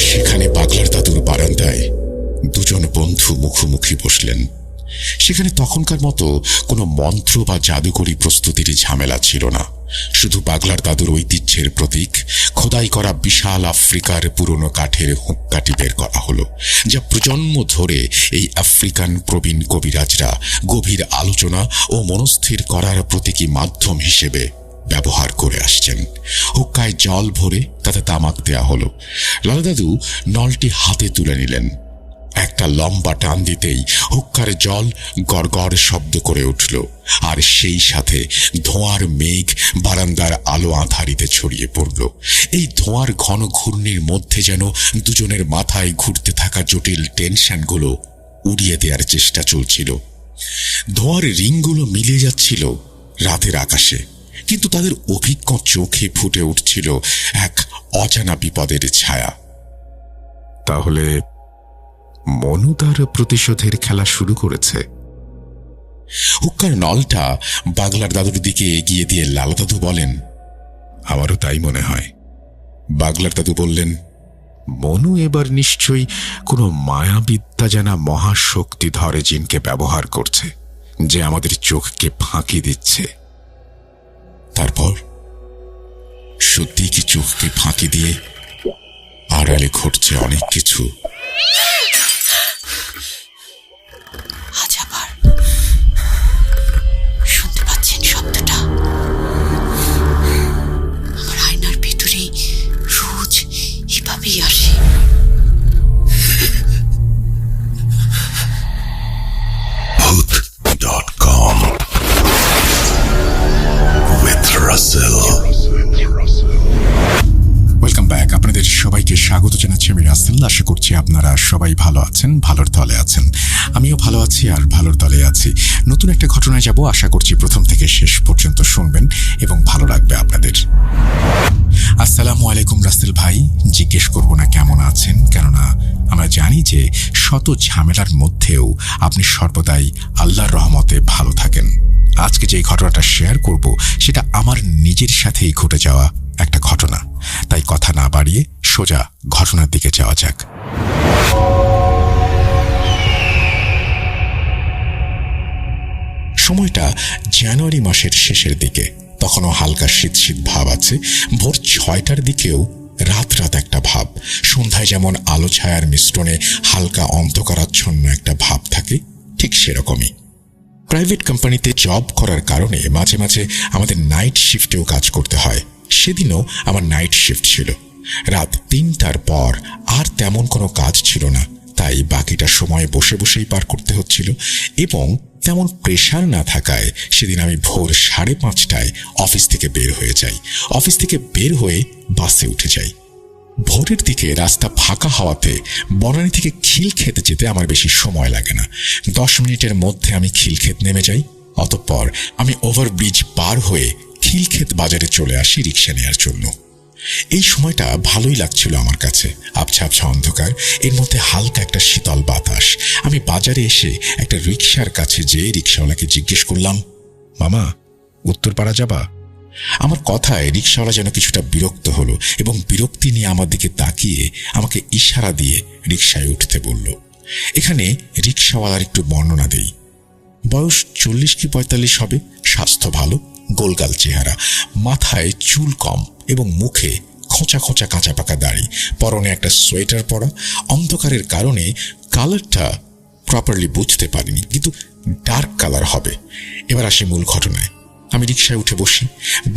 সেখানে পাগলার দাদুর বারান্দায় দুজন বন্ধু মুখোমুখি বসলেন। সেখানে তখনকার মতো কোনো মন্ত্র বা জাদুকরী প্রস্তুতির ঝামেলা ছিল না। শুধু পাগলার দাদুর ঐতিহ্যের প্রতীক খোদাই করা বিশাল আফ্রিকার পুরনো কাঠের হুঁক্কাটি বের করা হলো, যা প্রজন্ম ধরে এই আফ্রিকান প্রবীণ কবিরাজরা গভীর আলোচনা ও মনস্থির করার প্রতীকী মাধ্যম হিসেবে ব্যবহার করে আসছেন। হুক্কায় জল ভরে তাতে তামাক দেয়া হলো। লালা দাদু নলটি হাতে তুলে নিলেন। একটা লম্বা টান দিতেই হুক্কার জল গড়গড় শব্দ করে উঠল, আর সেই সাথে ধোঁয়ার মেঘ বারান্দার আলো আঁধারিতে ছড়িয়ে পড়ল। এই ধোঁয়ার ঘন ঘূর্ণির মধ্যে যেন দুজনের মাথায় ঘুরতে থাকা জটিল টেনশনগুলো উড়িয়ে দেওয়ার চেষ্টা চলছিল। ধোঁয়ার রিংগুলো মিলিয়ে যাচ্ছিল রাতের আকাশে, কিন্তু তাদের অভিজ্ঞ চোখে ফুটে উঠছিল এক অজানা বিপদের ছায়া। তাহলে মনু তার প্রতিশোধের খেলা শুরু করেছে। হুক্কার নলটা বাগলার দাদুর দিকে এগিয়ে দিয়ে লালা দাদু বলেন, আমারও তাই মনে হয়। বাগলার দাদু বললেন, মনু এবার নিশ্চয়ই কোনো মায়াবিদ্যা জানা মহাশক্তিধর জিনকে ব্যবহার করছে, যে আমাদের চোখকে ফাঁকি দিচ্ছে। তারপর সত্যি কি চোখকে ফাঁকি দিয়ে আড়ালে ঘটছে অনেক কিছু? আজ আবার শুনতে পাচ্ছেন শব্দটা? আমার আয়নার ভিতরে রোজ এভাবেই আসে। Bhoot.com with Russell. Welcome back. আপনাদের সবাইকে স্বাগত জানাচ্ছি আমি রাসেল। আশা করছি আপনারা সবাই ভালো আছেন, ভালোর দলে আছেন। আমিও ভালো আছি আর ভালোর দলে আছি। নতুন একটা ঘটনায় যাব, আশা করছি প্রথম থেকে শেষ পর্যন্ত শুনবেন এবং ভালো লাগবে আপনাদের। আসসালামু আলাইকুম রাসেল ভাই। জিজ্ঞেস করব না কেমন আছেন, কেননা আমরা জানি যে শত ঝামেলার মধ্যেও আপনি সর্বদাই আল্লাহর রহমতে ভালো থাকেন। আজকে যে ঘটনাটা শেয়ার করব সেটা আমার নিজের সাথেই ঘটে যাওয়া একটা ঘটনা, তাই কথা না বাড়িয়ে সোজা ঘটনার দিকে যাওয়া যাক। সময়টা জানুয়ারি মাসের শেষের দিকে। তখনও হালকা শীত শীত ভাব আছে। ভোর 6টার দিকেও রাত রাত একটা ভাব। সন্ধ্যায় যেমন আলো ছায়ার মিশ্রণে হালকা অন্ধকারাচ্ছন্ন একটা ভাব থাকে, ঠিক সেরকমই। প্রাইভেট কোম্পানিতে জব করার কারণে মাঝে মাঝে আমাদের নাইট শিফটেও কাজ করতে হয়। সেদিনও আমার নাইট শিফট ছিল। রাত 3টার পর আর তেমন কোনো কাজ ছিল না, তাই বাকিটা সময় বসে বসেই পার করতে হচ্ছিল। এবং তেমন প্রেশার না থাকায় সেদিন আমি ভোর 5:30টায় অফিস থেকে বের হয়ে যাই। অফিস থেকে বের হয়ে বাসে উঠে যাই। ভোরের দিকে রাস্তা ফাঁকা হওয়াতে বনানী থেকে খিলক্ষেত যেতে আমার বেশি সময় লাগে না। 10 মিনিটের মধ্যে আমি খিলক্ষেত নেমে যাই। অতঃপর আমি ওভারব্রিজ পার হয়ে খিলক্ষেত বাজারে চলে আসি রিক্সা নেওয়ার জন্য। এই সময়টা ভালোই লাগছিল আমার কাছে। আবছা আবছা অন্ধকার, এর মধ্যে হালকা একটা শীতল বাতাস। আমি বাজারে এসে একটা রিক্সার কাছে যেয়ে রিক্সাওয়ালাকে জিজ্ঞেস করলাম, মামা, উত্তরপাড়া যাবা? আমার কথায় রিক্সাওয়ালা যেন কিছুটা বিরক্ত হলো এবং বিরক্তি নিয়ে আমার দিকে তাকিয়ে আমাকে ইশারা দিয়ে রিক্সায় উঠতে বলল। এখানে রিক্সাওয়ালার একটু বর্ণনা দেই। বয়স 40 কি 45 হবে। স্বাস্থ্য ভালো, গোলগাল চেহারা, মাথায় চুল কম এবং মুখে খোঁচা খোঁচা কাঁচা পাকা দাড়ি, পরনে একটা সোয়েটার পরা। অন্ধকারের কারণে কালারটা প্রপারলি বুঝতে পারিনি, কিন্তু ডার্ক কালার হবে। এবার আসি মূল ঘটনায়। আমি রিক্সায় উঠে বসি।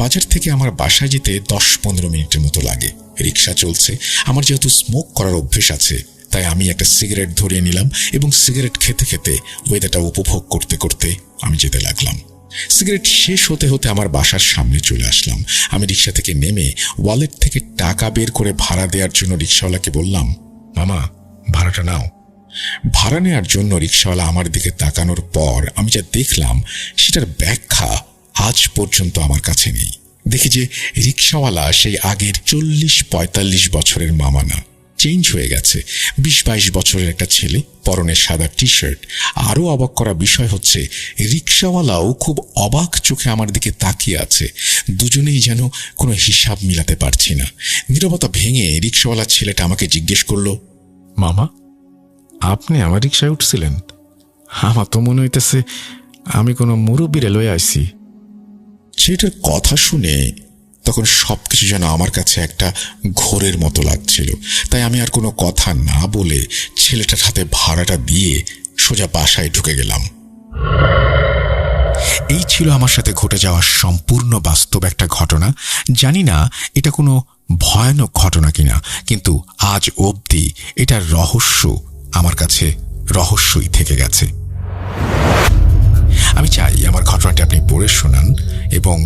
বাজার থেকে আমার বাসায় যেতে 10-15 মিনিটের মতো লাগে। রিক্সা চলছে। আমার যেহেতু স্মোক করার অভ্যেস আছে, তাই আমি একটা সিগারেট ধরিয়ে নিলাম এবং সিগারেট খেতে খেতে ওয়েদারটা উপভোগ করতে করতে আমি যেতে লাগলাম। সিগারেট শেষ হতে হতে আমার বাসার সামনে চলে আসলাম। আমি রিক্সা থেকে নেমে ওয়ালেট থেকে টাকা বের করে ভাড়া দেওয়ার জন্য রিক্সাওয়ালাকে বললাম, মামা, ভাড়াটা নাও। ভাড়া নেওয়ার জন্য রিক্সাওয়ালা আমার দিকে তাকানোর পর আমি যা দেখলাম সেটার ব্যাখ্যা আজ পর্যন্ত আমার কাছে নেই। দেখি যে রিক্সাওয়ালা সেই আগের 40-45 বছরের মামা না, চেঞ্জ হয়ে গেছে। 20-22 বছরের একটা ছেলে, পরনে সাদা টি শার্ট। আরও অবাক করা বিষয় হচ্ছে রিক্সাওয়ালাও খুব অবাক চোখে আমার দিকে তাকিয়ে আছে। দুজনেই যেন কোনো হিসাব মিলাতে পারছি না। নীরবতা ভেঙে রিক্সাওয়ালা ছেলেটা আমাকে জিজ্ঞেস করলো, মামা, আপনি আমার রিক্সায় উঠছিলেন? আমার তো মনে হইতেছে আমি কোনো মুরব্বীরে লয়ে আইছি। ছেলেটার কথা শুনে তখন সবকিছু যেন আমার কাছে একটা ঘোরের মতো লাগছিল। তাই আমি আর কোনো কথা না বলে ছেলেটার হাতে ভাড়াটা দিয়ে সোজা বাসায় ঢুকে গেলাম। এই ছিল আমার সাথে ঘটে যাওয়া সম্পূর্ণ বাস্তব একটা ঘটনা। জানি না এটা কোনো ভয়ানক ঘটনা কিনা, কিন্তু আজ অবধি এটার রহস্য আমার কাছে রহস্যই থেকে গেছে। আমি চাই আমার ঘটনাটি আপনি পড়ে শোনান এবং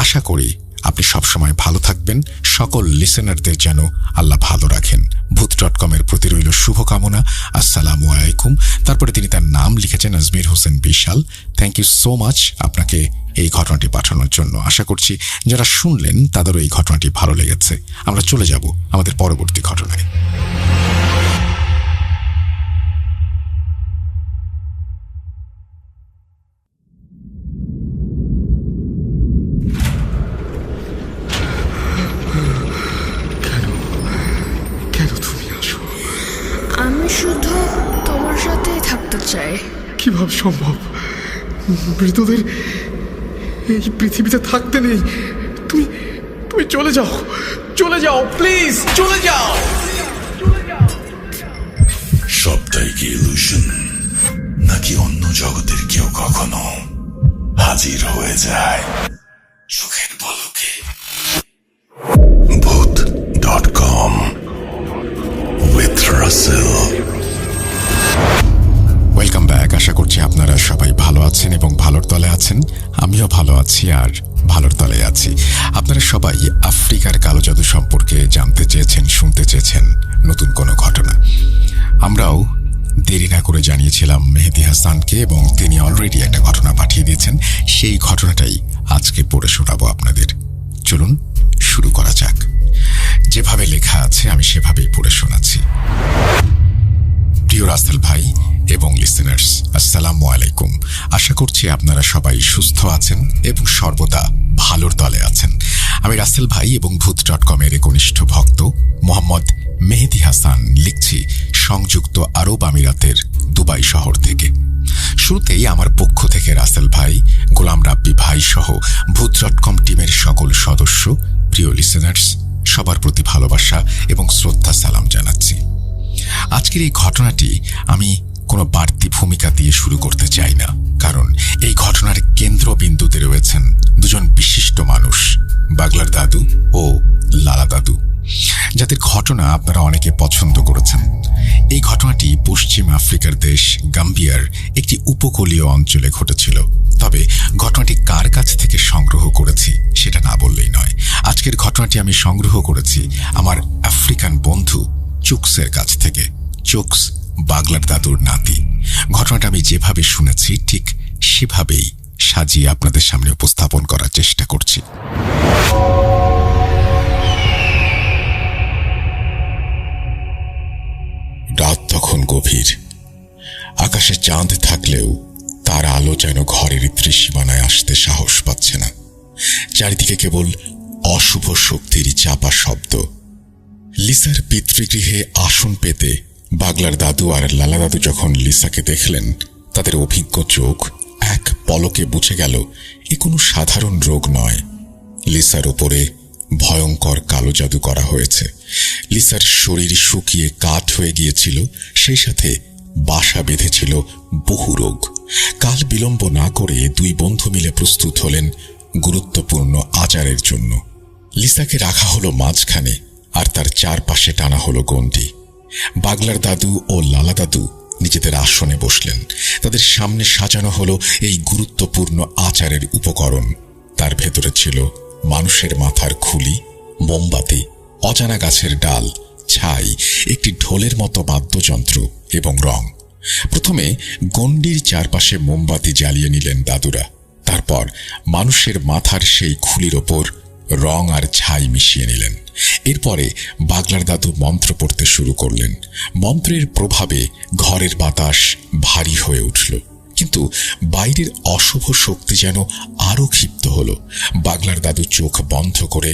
আশা করি আপনি সবসময় ভালো থাকবেন। সকল লিসেনারদের যেন আল্লাহ ভালো রাখেন। ভূত.com-এর প্রতি রইল শুভকামনা। আসসালামু আলাইকুম। তারপরে তিনি তার নাম লিখেছেন আজমির হোসেন বিশাল। থ্যাংক ইউ সো মাচ আপনাকে এই ঘটনাটি পাঠানোর জন্য। আশা করছি যারা শুনলেন তাদেরও এই ঘটনাটি ভালো লেগেছে। আমরা চলে যাব আমাদের পরবর্তী ঘটনায়। কেন তুমি আসো? আমি শুধু তোমার সাথেই থাকতে চাই। কিভাবে সম্ভব? মৃতদের এই পৃথিবীতে থাকতে নেই। তুমি তুমি চলে যাও, চলে যাও, প্লিজ চলে যাও। সবটাই কি ইলুশন, নাকি অন্য জগতের কেউ কখনো হাজির হয়ে যায় চোখের পলকে? ভূত.com with Russell। Welcome back. আশা করছি আপনারা সবাই ভালো আছেন এবং ভালোর তলে আছেন। আমিও ভালো আছি আর ভালোর তলে আছি। আপনারা সবাই আফ্রিকার কালো জাদু সম্পর্কে জানতে চেয়েছেন, শুনতে চেয়েছেন নতুন কোনো ঘটনা। আমরাও দেরি না করে জানিয়েছিলাম মেহেদী হাসানকে এবং তিনি অলরেডি একটা ঘটনা পাঠিয়ে দিয়েছেন। সেই ঘটনাটাই আজকে পড়ে শোনাবো আপনাদের। চলুন শুরু করা যাক। যেভাবে লেখা আছে আমি সেভাবেই পড়ে শোনাচ্ছি। প্রিয় রাসেল ভাই এবং লিসেনার্স, আসসালামু আলাইকুম। আশা করছি আপনারা সবাই সুস্থ আছেন এবং সর্বদা ভালোর তলে আছেন। আমি রাসেল ভাই এবং ভূত.com-এর একনিষ্ঠ ভক্ত মোহাম্মদ মেহেদী হাসান লিখছি সংযুক্ত আরব আমিরাতের দুবাই শহর থেকে। শুরুতেই আমার পক্ষ থেকে রাসেল ভাই, গোলাম রাব্বি ভাই সহ ভূত.com টিমের সকল সদস্য, প্রিয় লিসেনার্স, সবার প্রতি ভালোবাসা এবং শ্রদ্ধা সালাম জানাচ্ছি। আজকের এই ঘটনাটি আমি কোনো বাড়তি ভূমিকা দিয়ে শুরু করতে চাই না, কারণ এই ঘটনার কেন্দ্রবিন্দুতে রয়েছেন দুজন বিশিষ্ট মানুষ, বাগলার দাদু ও লালা দাদু, যাদের ঘটনা আপনারা অনেকে পছন্দ করেছেন। এই ঘটনাটি পশ্চিম আফ্রিকার দেশ গাম্বিয়ার একটি উপকূলীয় অঞ্চলে ঘটেছিল। তবে ঘটনাটি কার কাছ থেকে সংগ্রহ করেছি সেটা না বললেই নয়। আজকের ঘটনাটি আমি সংগ্রহ করেছি আমার আফ্রিকান বন্ধু চুকসের কাছ থেকে। চুকস বাগলার দাদুর নাতি। ঘটনাটা আমি যেভাবে শুনেছি ঠিক সেভাবেই সাজিয়ে আপনাদের সামনে উপস্থাপন করার চেষ্টা করছি। রাত তখন গভীর। আকাশে চাঁদ থাকলেও তার আলো যেন ঘরের ত্রিসীমানায় আসতে সাহস পাচ্ছে না। চারিদিকে কেবল অশুভ শক্তিরই চাপা শব্দ। লিসার পিতৃগৃহে আসন পেতে বাগলার দাদু আর লালা দাদু যখন লিসাকে দেখলেন, তাদের অভিজ্ঞ চোখ এক পলকে বুঝে গেল এ কোনো সাধারণ রোগ নয়। লিসার ওপরে ভয়ঙ্কর কালো জাদু করা হয়েছে। লিসার শরীর শুকিয়ে কাঠ হয়ে গিয়েছিল, সেই সাথে বাসা বেঁধেছিল বহু রোগ। কাল বিলম্ব না করে দুই বন্ধু মিলে প্রস্তুত হলেন গুরুত্বপূর্ণ আচারের জন্য। লিসাকে রাখা হলো মাঝখানে আর তার চারপাশে টানা হলো গণ্ডি। বাগলার দাদু ও লালা দাদু নিজেদের আসনে বসলেন। তাদের সামনে সাজানো হলো এই গুরুত্বপূর্ণ আচারের উপকরণ। তার ভেতরে ছিল মানুষের মাথার খুলি, মোমবাতি, অজানা গাছের ডাল, ছাই, একটি ঢোলের মতো বাদ্যযন্ত্র এবং রং। প্রথমে গণ্ডির চারপাশে মোমবাতি জ্বালিয়ে নিলেন দাদুরা। তারপর মানুষের মাথার সেই খুলির ওপর রং আর ছাই মিশিয়ে নিলেন। এরপরে বাগলার দাদু মন্ত্র পড়তে শুরু করলেন। মন্ত্রের প্রভাবে ঘরের বাতাস ভারী হয়ে উঠল, কিন্তু বাইরের অশুভ শক্তি যেন আরো ক্ষিপ্ত হল। বাগলার দাদু চোখ বন্ধ করে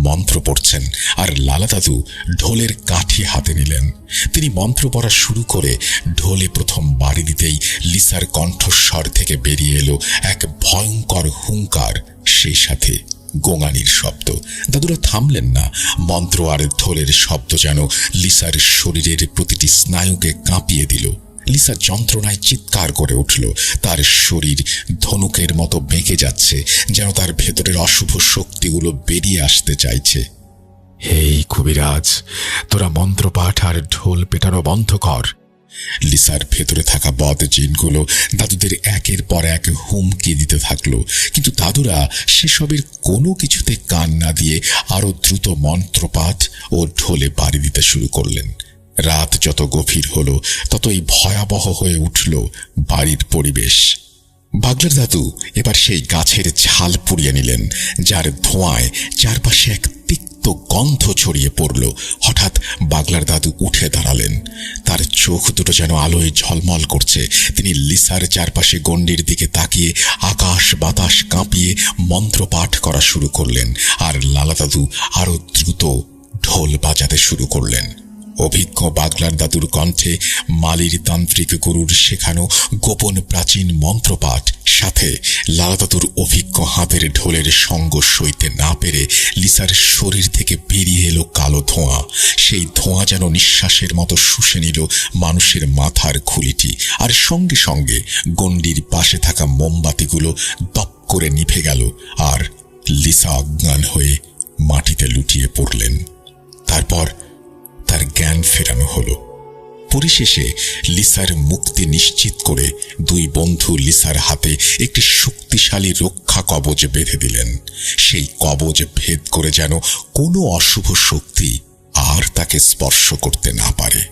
মন্ত্র পড়ছেন, আর লালা দাদু ঢোলের কাঠি হাতে নিলেন। তিনি মন্ত্র পড়া শুরু করে ঢোলে প্রথম বাড়ি দিতেই লিসার কণ্ঠস্বর থেকে বেরিয়ে এলো এক ভয়ঙ্কর হুঙ্কার, সেই সাথে গোঙানির শব্দ। দাদুরা থামলেন না। মন্ত্র আর ঢোলের শব্দ যেন লিসার শরীরের প্রতিটি স্নায়ুকে কাঁপিয়ে দিল। লিসা যন্ত্রণায় চিৎকার করে উঠল। তার শরীর ধনুকের মতো বেঁকে যাচ্ছে, যেন তার ভেতরের অশুভ শক্তিগুলো বেরিয়ে আসতে চাইছে। হেই কবিরাজ, তোরা মন্ত্রপাঠ আর ঢোল পেটানো বন্ধ কর। লিসার ভেতরে থাকা বদ জিনগুলো দাদুদের একের পর এক হুমকি দিতে থাকলো, কিন্তু দাদুরা সেসবের কোনো কিছুতে কান না দিয়ে আরো দ্রুত মন্ত্রপাঠ ও ঢোলে বাড়ি দিতে শুরু করলেন। রাত যত গভীর হলো ততই ভয়াবহ হয়ে উঠল বাড়ির পরিবেশ। বাগলার দাদু এবার সেই গাছের ছাল পুড়িয়ে নিলেন, যার ধোঁয়ায় চারপাশে এক তিক্ত গন্ধ ছড়িয়ে পড়ল। হঠাৎ বাগলার দাদু উঠে দাঁড়ালেন। তার চোখ দুটো যেন আলোয় ঝলমল করছে। তিনি লিসার চারপাশে গণ্ডির দিকে তাকিয়ে আকাশ বাতাস কাঁপিয়ে মন্ত্র পাঠ করা শুরু করলেন, আর লালা দাদু আরো দ্রুত ঢোল বাজাতে শুরু করলেন। অভিজ্ঞ বাগলার দাদুর কণ্ঠে মালির তান্ত্রিক গুরুর শেখানো গোপন প্রাচীন মন্ত্রপাঠ, সাথে লালা দাদুর অভিজ্ঞ হাতের ঢোলের সঙ্গ সইতে না পেরে লিসার শরীর থেকে বেরিয়ে এলো কালো ধোঁয়া। সেই ধোঁয়া যেন নিঃশ্বাসের মতো শুষে নিল মানুষের মাথার খুলিটি, আর সঙ্গে সঙ্গে গণ্ডির পাশে থাকা মোমবাতিগুলো দপ করে নিভে গেল, আর লিসা অজ্ঞান হয়ে মাটিতে লুটিয়ে পড়লেন। তারপর তার জ্ঞান ফেরানো হলো। পরিশেষে লিসার মুক্তি নিশ্চিত করে দুই বন্ধু লিসার হাতে একটি শক্তিশালী রক্ষা কবচ বেঁধে দিলেন। সেই কবচ ভেদ করে যেন কোনো অশুভ শক্তি আর তাকে স্পর্শ করতে না পারে।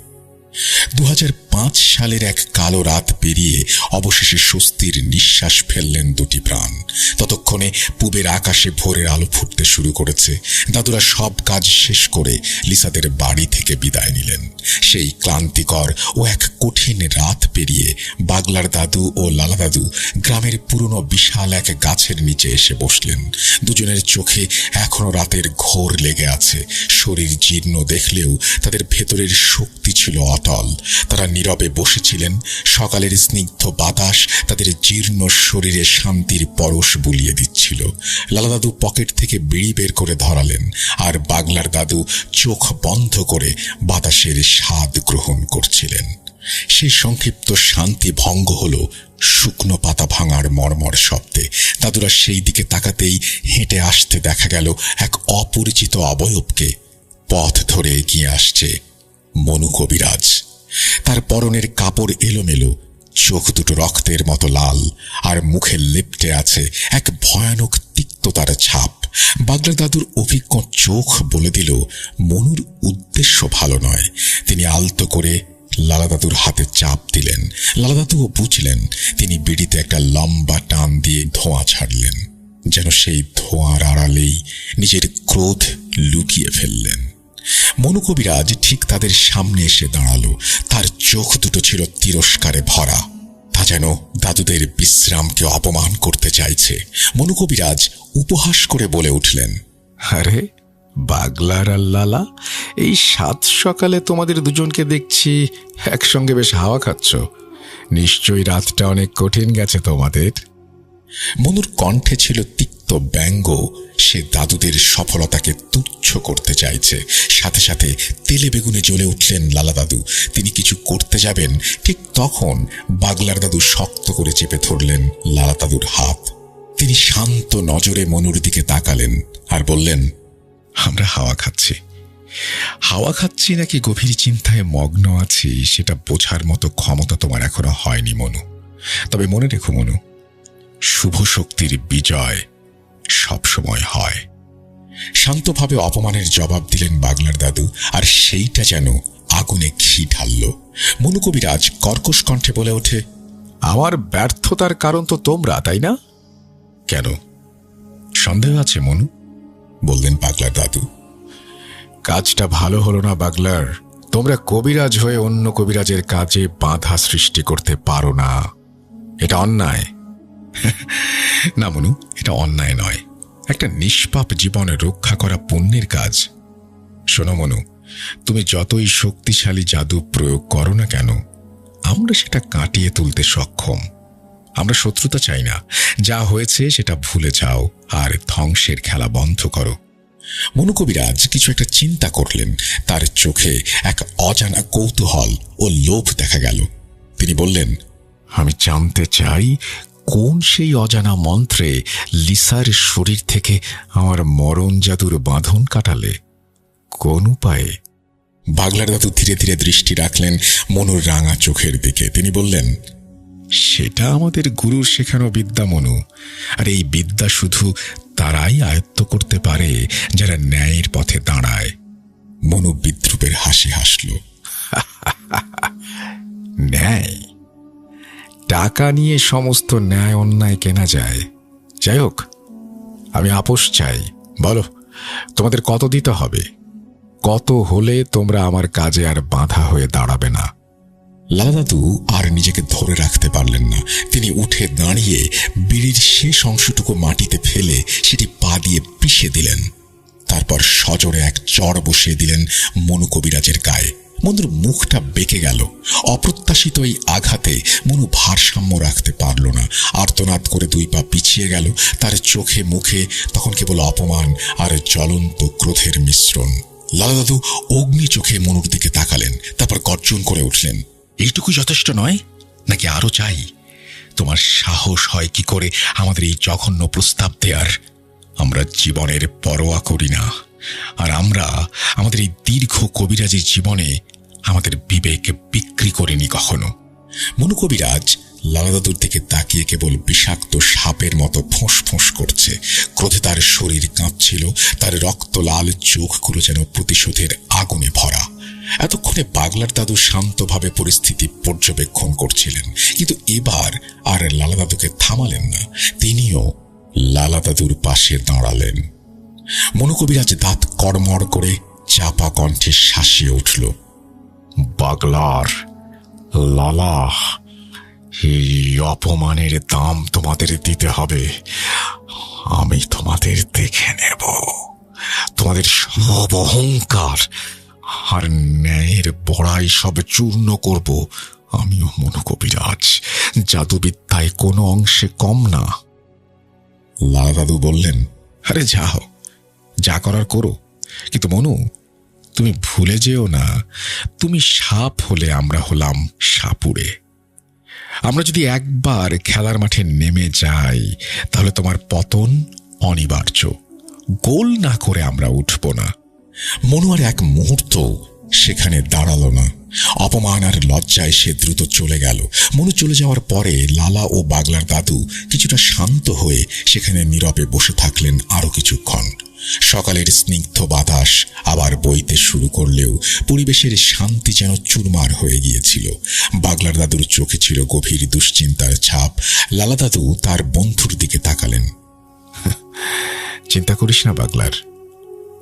2005 সালের এক কালো রাত পেরিয়ে অবশেষে স্বস্তির নিঃশ্বাস ফেললেন দুটি প্রাণ। ততক্ষণে পূবের আকাশে ভোরের আলো ফুটতে শুরু করেছে। দাদুরা সব কাজ শেষ করে লিসাদের বাড়ি থেকে বিদায় নিলেন। সেই ক্লান্তিকর ও এক কঠিন রাত পেরিয়ে বাগলার দাদু ও লালা দাদু গ্রামের পুরনো বিশাল এক গাছের নিচে এসে বসলেন। দুজনের চোখে এখনো রাতের ঘোর লেগে আছে। শরীর জীর্ণ দেখলেও তাদের ভেতরের শক্তি ছিল অটল। তারা নীরবে বসেছিলেন। সকালের স্নিগ্ধ বাতাস তাদের জীর্ণ শরীরে শান্তির পরশ বুলিয়ে দিচ্ছিল। লালা দাদু পকেট থেকে বিড়ি বের করে ধরালেন, আর বাগলার দাদু চোখ বন্ধ করে বাতাসের স্বাদ গ্রহণ করছিলেন। সেই সংক্ষিপ্ত শান্তি ভঙ্গ হল শুকনো পাতা ভাঙার মর্মর শব্দে। দাদুরা সেই দিকে তাকাতেই হেঁটে আসতে দেখা গেল এক অপরিচিত অবয়বকে। পথ ধরে এগিয়ে আসছে মনু কবিরাজ। তার পরনের কাপড় এলোমেলো, চোখ দুটো রক্তের মতো লাল, আর মুখে লেপ্টে আছে এক ভয়ানক তিক্ততার ছাপ। বাগলার দাদুর অভিজ্ঞ চোখ বলে দিল মনুর উদ্দেশ্য ভালো নয়। তিনি আলতো করে লালা দাদুর হাতে চাপ দিলেন। লালা দাদুও বুঝলেন। তিনি বিড়িতে একটা লম্বা টান দিয়ে ধোঁয়া ছাড়লেন, যেন সেই ধোঁয়ার আড়ালেই নিজের ক্রোধ লুকিয়ে ফেললেন। মনু কবিরাজ ঠিক তাদের সামনে এসে দাঁড়ালো। তার চোখ দুটো ছিল তিরস্কারে ভরা। তা যেন দাদুদের বিশ্রামকে অপমান করতে চাইছে। মনু কবিরাজ উপহাস করে বলে উঠলেন, আরে বাগলার আর লালা, এই সাত সকালে তোমাদের দুজনকে দেখছি একসঙ্গে বেশ হাওয়া খাচ্ছ। নিশ্চয়ই রাতটা অনেক কঠিন গেছে তোমাদের। মনুর কণ্ঠে ছিল তিক্ত ব্যঙ্গ। সে দাদুদের সফলতাকে তুচ্ছ করতে চাইছে। সাথে সাথে তেলে বেগুনে জ্বলে উঠলেন লালা দাদু। তিনি কিছু করতে যাবেন, ঠিক তখন বাগলার দাদু শক্ত করে চেপে ধরলেন লালা দাদুর হাত। তিনি শান্ত নজরে মনুর দিকে তাকালেন আর বললেন, আমরা হাওয়া খাচ্ছি। হাওয়া খাচ্ছি নাকি গভীর চিন্তায় মগ্ন আছি সেটা বোঝার মতো ক্ষমতা তোমার এখনো হয়নি মনু। তবে মনে রেখো মনু, শুভ শক্তির বিজয় সবসময় হয়। শান্তভাবে অপমানের জবাব দিলেন বাগলার দাদু, আর সেইটা যেন আগুনে ঘি ঢালল। মনু কবিরাজ কর্কশ কণ্ঠে বলে ওঠে, আমার ব্যর্থতার কারণ তো তোমরা, তাই না? কেন সন্দেহ আছে মনু? বললেন পাগলার দাদু। কাজটা ভালো হলো না বাগলার। তোমরা কবিরাজ হয়ে অন্য কবিরাজের কাজে বাধা সৃষ্টি করতে পারো না, এটা অন্যায়। না মনু, এটা অন্যায় নয়, একটা নিষ্পাপ জীবন রক্ষা করা পুণ্যের কাজ। শোনো মনু, তুমি যতই শক্তিশালী জাদু প্রয়োগ করো না কেন, আমরা সেটা কাটিয়ে তুলতে সক্ষম। আমরা শত্রুতা চাই না, যা হয়েছে সেটা ভুলে যাও আর ধ্বংসের খেলা বন্ধ করো। মনু কবিরাজ কিছু একটা চিন্তা করলেন। তার চোখে এক অজানা কৌতূহল ও লোভ দেখা গেল। তিনি বললেন, আমি জানতে চাই কোন সেই অজানা মন্ত্রে লিসার শরীর থেকে আমার মরণ জাদুর বাঁধন কাটালে, কোন উপায়ে? পাগলার দাদু ধীরে ধীরে দৃষ্টি রাখলেন মনুর রাঙা চোখের দিকে। তিনি বললেন, সেটা আমাদের গুরুর শেখানো বিদ্যা মনু, আর এই বিদ্যা শুধু তারাই আয়ত্ত করতে পারে যারা ন্যায়ের পথে দাঁড়ায়। মনু বিদ্রুপের হাসি হাসল। ন্যায়? টাকা নিয়ে সমস্ত ন্যায় অন্যায় কেনা যায়। যাই হোক, আমি আপোষ চাই। বলো, তোমাদের কত দিতে হবে? কত হলে তোমরা আমার কাজে আর বাধা হয়ে দাঁড়াবে না? লালা দাদু আর নিজেকে ধরে রাখতে পারলেন না। তিনি উঠে দাঁড়িয়ে বিড়ির শেষ অংশটুকু মাটিতে ফেলে সেটি পা দিয়ে পিষে দিলেন। তারপর সজোরে এক চড় বসিয়ে দিলেন মনু কবিরাজের গায়ে। মনুর মুখটা বেঁকে গেল। অপ্রত্যাশিত এই আঘাতে মনু ভারসাম্য রাখতে পারল না। আর্তনাদ করে দুই পা পিছিয়ে গেল। তার চোখে মুখে তখন কেবল অপমান আর জ্বলন্ত ক্রোধের মিশ্রণ। লালা দাদু অগ্নি চোখে মনুর দিকে তাকালেন, তারপর গর্জন করে উঠলেন, এইটুকু যথেষ্ট নয় নাকি আরো চাই? তোমার সাহস হয় কি করে আমাদের এই জঘন্য প্রস্তাব দেয়ার? আমরা জীবনের পরোয়া করি না, আর আমরা আমাদের এই দীর্ঘ কবিরাজের জীবনে আমাদের বিবেক বিক্রি করিনি কখনো। মনু কবিরাজ লালা দাদুর দিকে তাকিয়ে কেবল বিষাক্ত সাপের মতো ফোঁস ফোঁস করছে। ক্রোধে তার শরীর কাঁপছিল, তার রক্ত লাল চোখগুলো যেন প্রতিশোধের আগুনে ভরা। এতক্ষণে পাগলার দাদু শান্তভাবে পরিস্থিতি পর্যবেক্ষণ করছিলেন, কিন্তু এবার আর লালা দাদুকে থামালেন না। তিনিও লালা দাদুর পাশে দাঁড়ালেন। মনু কবিরাজ দাঁত কড়মড় করে চাপা কণ্ঠে শাসিয়ে উঠল, পাগলার, লালা, এই অপমানের দাম তোমাদের দিতে হবে। আমি তোমাদের দেখে নেব। তোমাদের সব অহংকার আর ন্যায়ের বড়াই সব চূর্ণ করব। আমিও মনু কবিরাজ, জাদুবিদ্যায় কোনো অংশে কম না। লালা দাদু বললেন, আরে যাও, যা করার করো, কিন্তু মনু, তুমি ভুলে যেও না, তুমি সাপ হলে আমরা হলাম সাপুড়ে। আমরা যদি একবার খেলার মাঠে নেমে যাই তাহলে তোমার পতন অনিবার্য। গোল না করে আমরা উঠব না। মনু আর এক মুহূর্ত সেখানে দাঁড়ালো না। অপমান আর লজ্জায় সে দ্রুত চলে গেল। মনু চলে যাওয়ার পরে লালা ও পাগলার দাদু কিছুটা শান্ত হয়ে সেখানে নীরবে বসে থাকলেন আরো কিছুক্ষণ। সকালের স্নিগ্ধ বাতাস আবার বইতে শুরু করলেও পরিবেশের শান্তি যেন চুরমার হয়ে গিয়েছিল। পাগলার দাদুর চোখে ছিল গভীর দুশ্চিন্তার ছাপ। লালা দাদু তার বন্ধুর দিকে তাকালেন। চিন্তা করিস না পাগলার,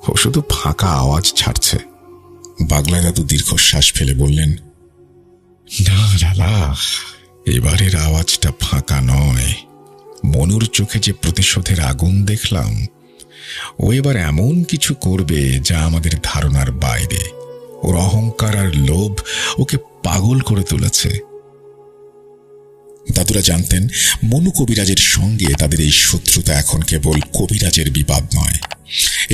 ও শুধু ফাঁকা আওয়াজ ছাড়ছে। পাগলা দাদু দীর্ঘশ্বাস ফেলে বললেন, না লালা, এবারের আওয়াজটা ফাঁকা নয়। মনুর চোখে যে প্রতিশোধের আগুন দেখলাম, ও এবার এমন কিছু করবে যা আমাদের ধারণার বাইরে। ওর অহংকার আর লোভ ওকে পাগল করে তুলেছে। দাদুরা জানতেন মনু কবিরাজের সঙ্গে তাদের এই শত্রুতা এখন কেবল কবিরাজের বিবাদ নয়,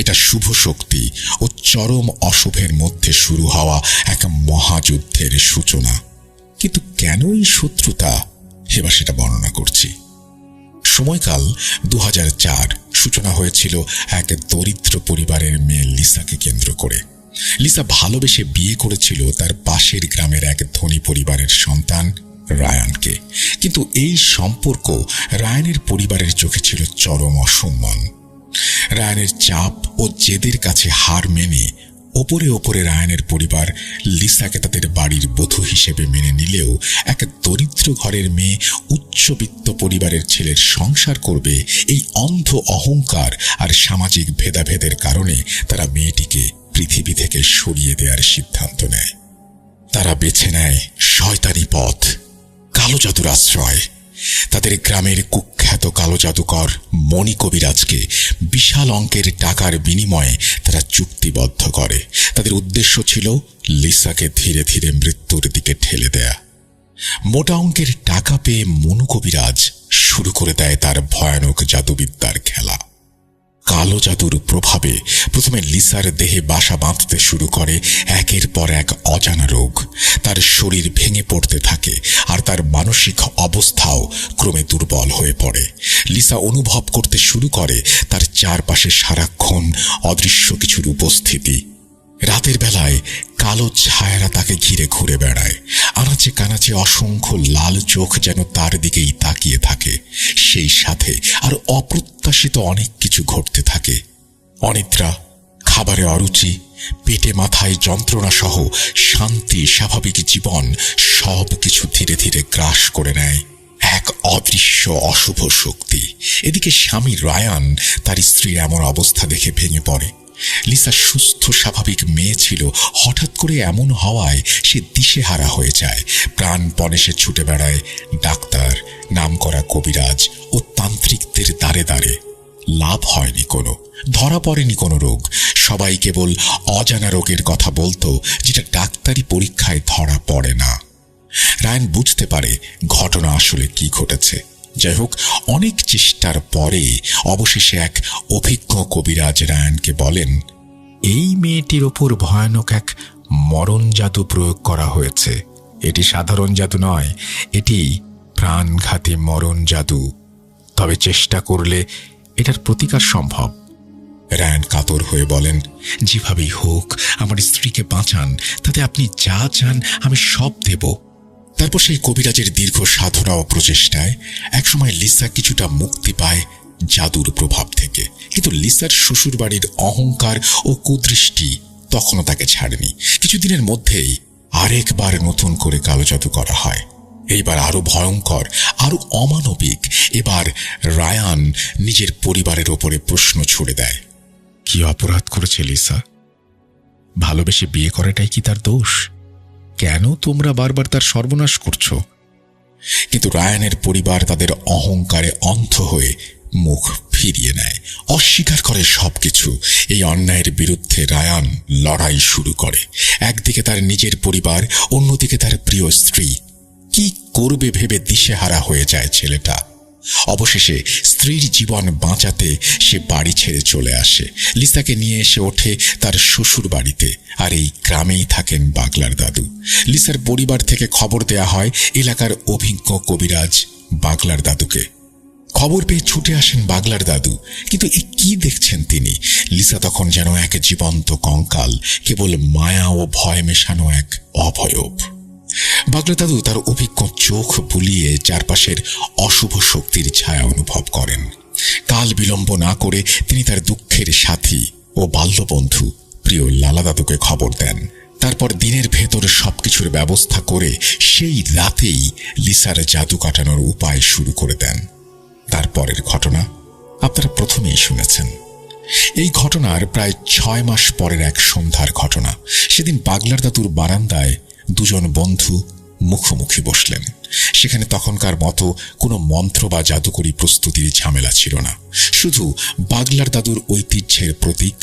এটা শুভ শক্তি ও চরম অশুভের মধ্যে শুরু হওয়া এক মহাযুদ্ধের সূচনা। কিন্তু কেন এই শত্রুতা, এবার সেটা বর্ণনা করছি। সময়কাল 2004। সূচনা হয়েছিল এক দরিদ্র পরিবারের মেয়ে লিসাকে কেন্দ্র করে। লিসা ভালোবেসে বিয়ে করেছিল তার পাশের গ্রামের এক ধনী পরিবারের সন্তান রায়ানকে। কিন্তু এই সম্পর্ক রায়ানের পরিবারের চোখে ছিল চরম অসম্মান। রায়ানের চাপ ও জেদের কাছে হার মেনে ওপরে ওপরে রায়ানের পরিবার লিসাকে তাদের বাড়ির বধূ হিসেবে মেনে নিলেও এক দরিদ্র ঘরের মেয়ে উচ্চবিত্ত পরিবারের ছেলের সংসার করবে এই অন্ধ অহংকার আর সামাজিক ভেদাভেদের কারণে তারা মেয়েটিকে পৃথিবী থেকে সরিয়ে দেওয়ার সিদ্ধান্ত নেয়। তারা বেছে নেয় শয়তানি পথ, কালো জাদুর আশ্রয়। তাদের গ্রামের কুখ্যাত কালো জাদুকর মণি কবিরাজকে বিশাল অঙ্কের টাকার বিনিময়ে তারা চুক্তিবদ্ধ করে। তাদের উদ্দেশ্য ছিল লিসাকে ধীরে ধীরে মৃত্যুর দিকে ঠেলে দেয়া। মোটা অঙ্কের টাকা পেয়ে মনু কবিরাজ শুরু করে দেয় তার ভয়ানক জাদুবিদ্যার খেলা। কালো জাদুর প্রভাবে প্রথমে লিসার দেহে বাসা বাঁধতে শুরু করে একের পর এক অজানা রোগ। তার শরীর ভেঙে পড়তে থাকে আর তার মানসিক অবস্থাও ক্রমে দুর্বল হয়ে পড়ে। লিসা অনুভব করতে শুরু করে তার চারপাশে সারাক্ষণ অদৃশ্য কিছুর উপস্থিতি। রাতের বেলায় কালো ছায়ারা তাকে ঘিরে ঘুরে বেড়ায়। আনাচে কানাচে অসংখ্য লাল চোখ যেন তার দিকেই তাকিয়ে থাকে। সেই সাথে আর অপ্রত্যাশিত অনেক কিছু ঘটতে থাকে। অনিদ্রা, খাবারে অরুচি, পেটে মাথায় যন্ত্রণা সহ শান্তি, স্বাভাবিক জীবন সব কিছু ধীরে ধীরে গ্রাস করে নেয় এক অদৃশ্য অশুভ শক্তি। এদিকে স্বামী রায়ান তার স্ত্রীর এমন অবস্থা দেখে ভেঙে পড়ে। লিসা সুস্থ স্বাভাবিক মেয়ে ছিল, হঠাৎ করে এমন হওয়ায় সে দিশেহারা হয়ে যায়। প্রাণপণে সে ছুটে বেড়ায় ডাক্তার, নামকরা কবিরাজ ও তান্ত্রিকদের দ্বারে দ্বারে। লাভ হয়নি কোনো, ধরা পড়েনি কোনো রোগ। সবাই কেবল অজানা রোগের কথা বলতো, যেটা ডাক্তারি পরীক্ষায় ধরা পড়ে না। রায়ান বুঝতে পারে ঘটনা আসলে কি ঘটেছে। যাই হোক, অনেক চেষ্টার পরে অবশেষে এক অভিজ্ঞ কবিরাজ রায়ানকে বলেন, এই মেয়েটির ওপর ভয়ানক এক মরণ জাদু প্রয়োগ করা হয়েছে। এটি সাধারণ জাদু নয়, এটি প্রাণঘাতী মরণ জাদু। তবে চেষ্টা করলে এটার প্রতিকার সম্ভব। রায়ান কাতর হয়ে বলেন, যেভাবেই হোক আমার স্ত্রীকে বাঁচান, তাতে আপনি যা চান আমি সব দেব। তারপর সেই কবিরাজের দীর্ঘ সাধনা ও প্রচেষ্টায় একসময় লিসা কিছুটা মুক্তি পায় জাদুর প্রভাব থেকে। কিন্তু লিসার শ্বশুরবাড়ির অহংকার ও কুদৃষ্টি তখনও তাকে ছাড়েনি। কিছুদিনের মধ্যেই আরেকবার নতুন করে কালো জাদু করা হয়। এইবার আরো ভয়ঙ্কর, আরো অমানবিক। এবার রায়ান নিজের পরিবারের ওপরে প্রশ্ন ছুড়ে দেয়, কি অপরাধ করেছে লিসা? ভালোবেসে বিয়ে করাটাই কি তার দোষ? কেন তোমরা বারবার তার সর্বনাশ করছো? কিন্তু রায়ানের পরিবার তাদের অহংকারে অন্ধ হয়ে মুখ ফিরিয়ে নেয়, অস্বীকার করে সবকিছু। এই অন্যায়ের বিরুদ্ধে রায়ান লড়াই শুরু করে। একদিকে তার নিজের পরিবার, অন্যদিকে তার প্রিয় স্ত্রী। কি করবে ভেবে দিশেহারা হয়ে যায় ছেলেটা। অবশেষে স্ত্রীর জীবন বাঁচাতে সে বাড়ি ছেড়ে চলে আসে। লিসাকে নিয়ে এসে ওঠে তার শ্বশুর বাড়িতে। আর এই গ্রামেই থাকেন বাগলার দাদু। লিসার পরিবার থেকে খবর দেয়া হয় এলাকার অভিজ্ঞ কবিরাজ বাগলার দাদুকে। খবর পেয়ে ছুটে আসেন বাগলার দাদু। কিন্তু এ কি দেখছেন তিনি? লিসা তখন যেন এক জীবন্ত কঙ্কাল, কেবল মায়া ও ভয় মেশানো এক অভয়ব। বাগলা দাদু তার অভিজ্ঞ চোখ বুলিয়ে চারপাশের অশুভ শক্তির ছায়া অনুভব করেন। কাল বিলম্ব না করে তিনি তার দুঃখের সাথী ও বাল্যবন্ধু প্রিয় লালা দাদুকে খবর দেন। তারপর দিনের ভেতর সবকিছুর ব্যবস্থা করে সেই রাতেই লিসার জাদু কাটানোর উপায় শুরু করে দেন। তারপরের ঘটনা আপনারা প্রথমেই শুনেছেন। এই ঘটনার প্রায় 6 মাস পরের এক সন্ধ্যার ঘটনা। সেদিন বাগলার দাদুর বারান্দায় দুজন বন্ধু মুখোমুখি বসলেন। সেখানে তখনকার মতো কোনো মন্ত্র বা জাদুকরি প্রস্তুতির ঝামেলা ছিল না। শুধু বাগলার দাদুর ঐতিহ্যের প্রতীক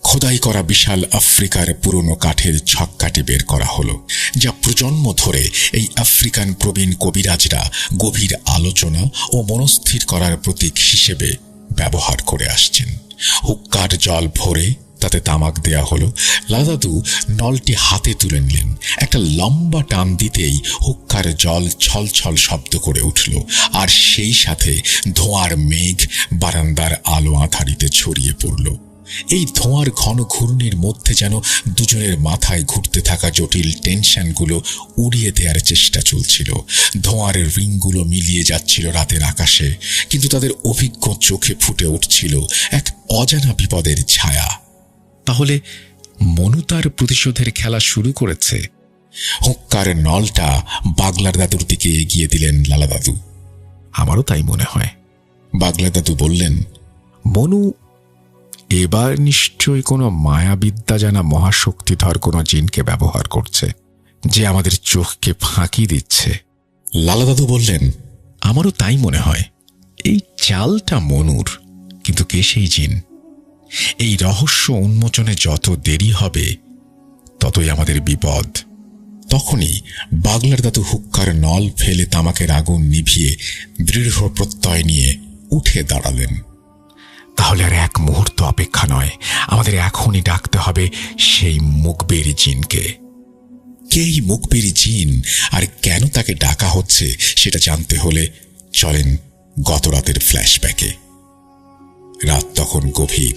খোদাই করা বিশাল আফ্রিকার পুরনো কাঠের ছক্কাটি বের করা হলো, যা প্রজন্ম ধরে এই আফ্রিকান প্রবীণ কবিরাজরা গভীর আলোচনা ও মনস্থির করার প্রতীক হিসেবে ব্যবহার করে আসছেন। হুক্কার জল ভরে তাতে তামাক দেয়া হলো। লাদাদু নলটি হাতে তুলে নিলেন। একটা লম্বা টান দিতেই হুক্কার জল ছলছল শব্দ করে উঠল, আর সেই সাথে ধোঁয়ার মেঘ বারান্দার আলো আঁধারিতে ছড়িয়ে পড়ল। এই ধোঁয়ার ঘন ঘূর্ণির মধ্যে যেন দুজনের মাথায় ঘুরতে থাকা জটিল টেনশনগুলো উড়িয়ে দেওয়ার চেষ্টা চলছিল। ধোঁয়ার রিংগুলো মিলিয়ে যাচ্ছিল রাতের আকাশে, কিন্তু তাদের অভিজ্ঞ চোখে ফুটে উঠছিল এক অজানা বিপদের ছায়া। তাহলে মনু তার প্রতিশোধের খেলা শুরু করেছে। হুক্কার নলটা বাগলার দাদুর দিকে এগিয়ে দিলেন লালা দাদু। আমারও তাই মনে হয়। বাগলা দাদু বললেন, মনু এবার নিশ্চয়ই কোনো মায়াবিদ্যা জানা মহাশক্তিধর কোনো জিনকে ব্যবহার করছে, যে আমাদের চোখকে ফাঁকি দিচ্ছে। লালা দাদু বললেন, আমারও তাই মনে হয়। এই চালটা মনুর, কিন্তু কে সেই জিন? এই রহস্য উন্মোচনে যত দেরি হবে ততই আমাদের বিপদ। তখনই বাগলার দাদু হুক্কার নল ফেলে তামাকের আগুন নিভিয়ে দৃঢ় প্রত্যয় নিয়ে উঠে দাঁড়ালেন। তাহলে আর এক মুহূর্ত অপেক্ষা নয়, আমাদের এখনই ডাকতে হবে সেই মুখবেরি জিনকে। কেই মুখবেরি জিন আর কেন তাকে ডাকা হচ্ছে সেটা জানতে হলে চলেন গত রাতের ফ্ল্যাশব্যাকে। রাত তখন গভীর।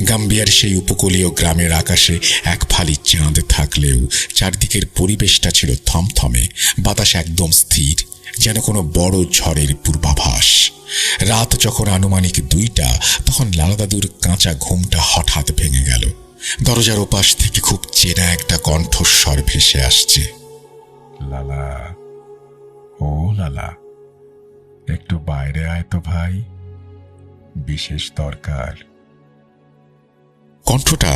গাম্বিয়ার সেই উপকূলীয় গ্রামের আকাশে এক ফালি চাঁদ থাকলেও চারদিকের পরিবেশটা ছিল থমথমে। বাতাস একদম স্থির, যেন কোনো বড় ঝড়ের পূর্বাভাস। রাত যখন আনুমানিক 2টা, তখন লালা দাদুর কাঁচা ঘুমটা হঠাৎ ভেঙে গেল। দরজার ওপাশ থেকে খুব চেনা একটা কণ্ঠস্বর ভেসে আসছে। লালা, ও লালা, একটু বাইরে আয় তো ভাই, বিশেষ দরকার। কণ্ঠটা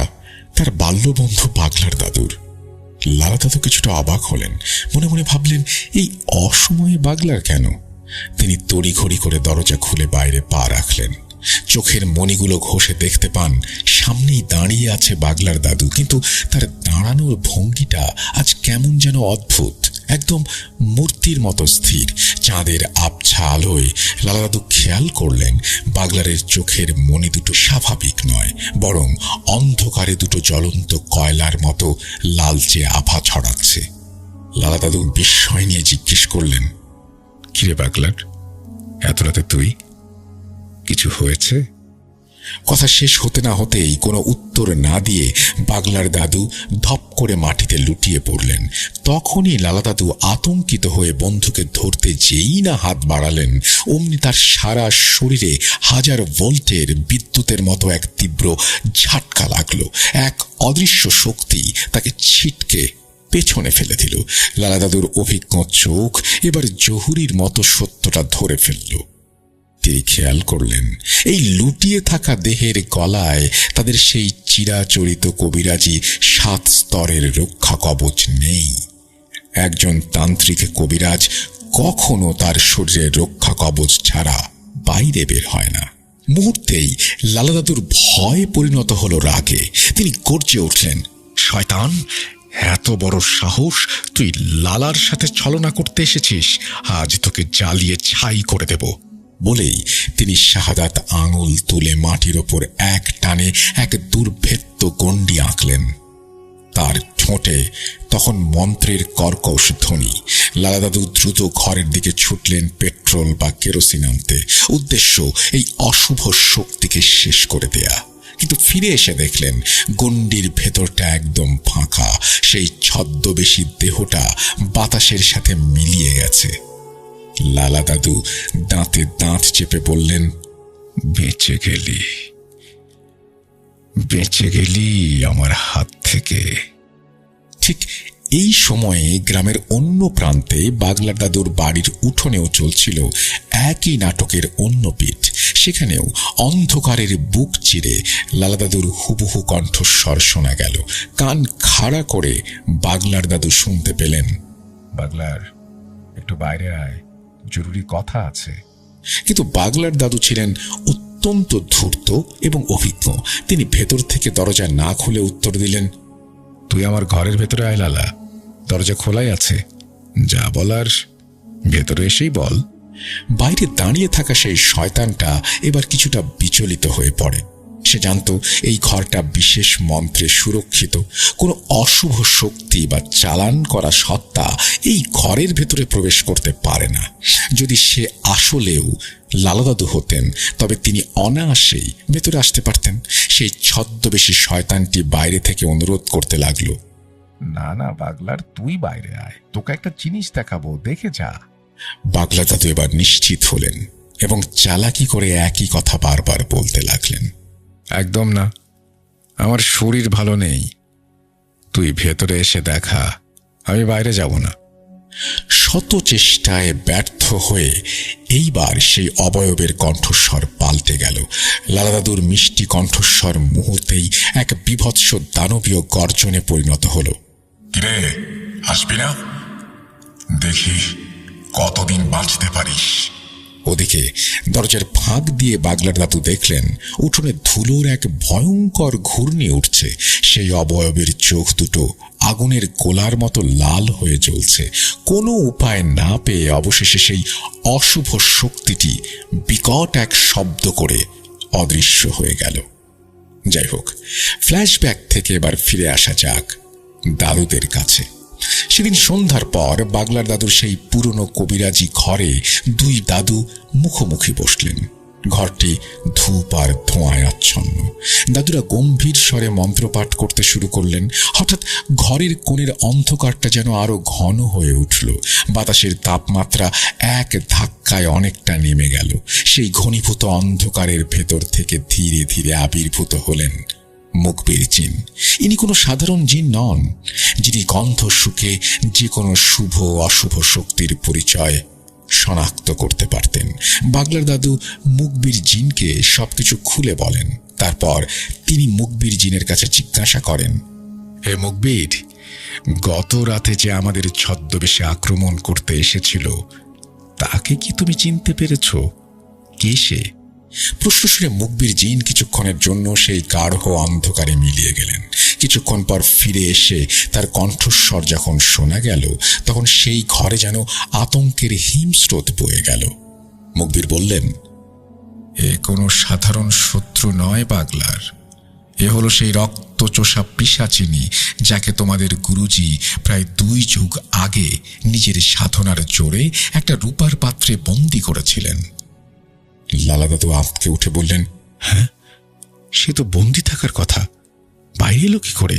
তার বাল্যবন্ধু বাগলার দাদুর। লালা দাদু কিছুটা অবাক হলেন, মনে মনে ভাবলেন, এই অসময়ে বাগলার কেন? তিনি তড়িঘড়ি করে দরজা খুলে বাইরে পা রাখলেন। চোখের মণিগুলো ঘষে দেখতে পান সামনেই দাঁড়িয়ে আছে বাগলার দাদু, কিন্তু তার দাঁড়ানোর ভঙ্গিটা আজ কেমন যেন অদ্ভুত, একদম মূর্তির মতো স্থির। চাঁদের আবছা আলোয় লালা দাদু খেয়াল করলেন বাগলারের চোখের মণি দুটো স্বাভাবিক নয়, বরং অন্ধকারে দুটো জ্বলন্ত কয়লার মতো লালচে আভা ছড়াচ্ছে। লালা দাদু বিস্ময় নিয়ে জিজ্ঞেস করলেন, কিরে বাগলার, এত রাতে তুই? কিছু হয়েছে? কথা শেষ হতে না হতেই কোনো উত্তর না দিয়ে বাগলার দাদু ধপ করে মাটিতে লুটিয়ে পড়লেন। তখনই লালা দাদু আতঙ্কিত হয়ে বন্ধুকে ধরতে যেই না হাত বাড়ালেন, অমনি তার সারা শরীরে 1000 ভোল্টের বিদ্যুতের মতো এক তীব্র ঝাটকা লাগলো। এক অদৃশ্য শক্তি তাকে ছিটকে পেছনে ফেলে দিল। লালা দাদুর অভিজ্ঞ চোখ এবার জহুরির মতো সত্যটা ধরে ফেলল। তিনি খেয়াল করলেন এই লুটিয়ে থাকা দেহের গলায় তাদের সেই চিরাচরিত কবিরাজি 7 স্তরের রক্ষা কবচ নেই। একজন তান্ত্রিক কবিরাজ কখনো তার শরীরের রক্ষা কবচ ছাড়া বাইরে বের হয় না। মুহূর্তেই লালা দাদুর ভয় পরিণত হলো রাগে। তিনি গর্জে উঠলেন, শয়তান, এত বড় সাহস! তুই লালার সাথে ছলনা করতে এসেছিস, আজ তোকে জ্বালিয়ে ছাই করে দেব। বলেই তিনি শাহাদাত আঙুল তুলে মাটির ওপর এক টানে এক দুর্ভেদ্য গণ্ডি আঁকলেন। তার ঠোঁটে তখন মন্ত্রের কর্কশ ধ্বনি। লালা দাদু দ্রুত ঘরের দিকে ছুটলেন পেট্রোল বা কেরোসিন আনতে, উদ্দেশ্য এই অশুভ শক্তিকে শেষ করে দেয়া। কিন্তু ফিরে এসে দেখলেন গণ্ডির ভেতরটা একদম ফাঁকা। সেই ছদ্মবেশী দেহটা বাতাসের সাথে মিলিয়ে গেছে। লালা দাদু দাঁতে দাঁত চেপে বললেন, বেঁচে গেলি, বেঁচে গেলি আমার হাত থেকে। ঠিক এই সময়ে গ্রামের অন্য প্রান্তে বাগলার দাদুর বাড়ির উঠোনেও চলছিল একই নাটকের অন্য পিঠ। সেখানেও অন্ধকারের বুক চিরে লালা দাদুর হুবহু কণ্ঠস্বর শোনা গেল। কান খাড়া করে বাগলার দাদু শুনতে পেলেন, বাগলার, একটু বাইরে আয়, জরুরি কথা আছে। কিন্তু বাগলার দাদু ছিলেন অত্যন্ত ধূর্ত এবং অভিজ্ঞ। তিনি ভেতর থেকে দরজা না খুলে উত্তর দিলেন, তুই আমার ঘরের ভেতরে আয় লালা, দরজা খোলাই আছে, যা বলার ভেতরে এসেই বল। বাইরে দাঁড়িয়ে থাকা সেই শয়তানটা এবার কিছুটা বিচলিত হয়ে পড়ে। সে জানত এই ঘরটা বিশেষ মন্ত্রে সুরক্ষিত। কোনো অশুভ শক্তি বা চালান করা সত্তা এই ঘরের ভেতরে প্রবেশ করতে পারে না। যদি সে আসলেও লালা দাদু হতেন তবে তিনি অনায়াসেই ভেতরে আসতে পারতেন। সেই ছদ্মবেশী শয়তানটি বাইরে থেকে অনুরোধ করতে লাগলো, না না বাগলার, তুই বাইরে আয়, তোকে একটা জিনিস দেখাবো, দেখে যা। বাগলা দাদু এবার নিশ্চিত হলেন এবং চালাকি করে একই কথা বারবার বলতে লাগলেন, একদম না, আমার শরীর ভালো নেই, তুই ভেতরে এসে দেখা, আমি বাইরে যাব না। শত চেষ্টায় ব্যর্থ হয়ে এইবার সেই অবয়বের কণ্ঠস্বর পাল্টে গেল। লালা দাদুর মিষ্টি কণ্ঠস্বর মুহূর্তেই এক বীভৎস দানবীয় গর্জনে পরিণত হলো। কিরে, আসবি না? দেখি কতদিন বাঁচতে পারিস। ওদিকে দরজার ফাঁক দিয়ে বাগলার দাদু দেখলেন উঠোনে ধুলোর এক ভয়ঙ্কর ঘূর্ণি উঠছে। সেই অবয়বের চোখ দুটো আগুনের গোলার মতো লাল হয়ে জ্বলছে। কোনো উপায় না পেয়ে অবশেষে সেই অশুভ শক্তিটি বিকট এক শব্দ করে অদৃশ্য হয়ে গেল। যাই হোক, ফ্ল্যাশব্যাক থেকে এবার ফিরে আসা যাক দাদুদের কাছে। সেদিন সন্ধ্যার পর বাগলার দাদুর সেই পুরনো কবিরাজি ঘরে দুই দাদু মুখোমুখি বসলেন। ঘরটি ধূপ আর ধোঁয়ায় আচ্ছন্ন। দাদুরা গম্ভীর স্বরে মন্ত্রপাঠ করতে শুরু করলেন। হঠাৎ ঘরের কোণের অন্ধকারটা যেন আরো ঘন হয়ে উঠল। বাতাসের তাপমাত্রা এক ধাক্কায় অনেকটা নেমে গেল। সেই ঘনীভূত অন্ধকারের ভেতর থেকে ধীরে ধীরে আবির্ভূত হলেন মুখবির জিন। ইনি কোনো সাধারণ জিন নন, যিনি গন্ধ শুকে যে কোনো শুভ অশুভ শক্তির পরিচয় শনাক্ত করতে পারতেন। বাগলার দাদু মুখবির জিনকে সবকিছু খুলে বলেন। তারপর তিনি মুখবির জিনের কাছে জিজ্ঞাসা করেন, হে মুখবির, গত রাতে যে আমাদের ছদ্মবেশে আক্রমণ করতে এসেছিল তাকে কি তুমি চিনতে পেরেছ? কে সে? প্রশ্ন শুনে মুখবির জিন কিছুক্ষণের জন্য সেই গাঢ় অন্ধকারে মিলিয়ে গেলেন। কিছুক্ষণ পর ফিরে এসে তার কণ্ঠস্বর যখন শোনা গেল, তখন সেই ঘরে যেন আতঙ্কের হিমস্রোত বয়ে গেল। মুখবির বললেন, এ কোনো সাধারণ শত্রু নয় বাগলার। এ হলো সেই রক্তচোষা পিশাচিনী যাকে তোমাদের গুরুজি প্রায় 2 যুগ আগে নিজের সাধনার জোরে একটা রূপার পাত্রে বন্দী করেছিলেন। লালা দাদু আঁতকে উঠে বললেন, হ্যাঁ, সে তো বন্দী থাকার কথা, বাইরে এলো কি করে?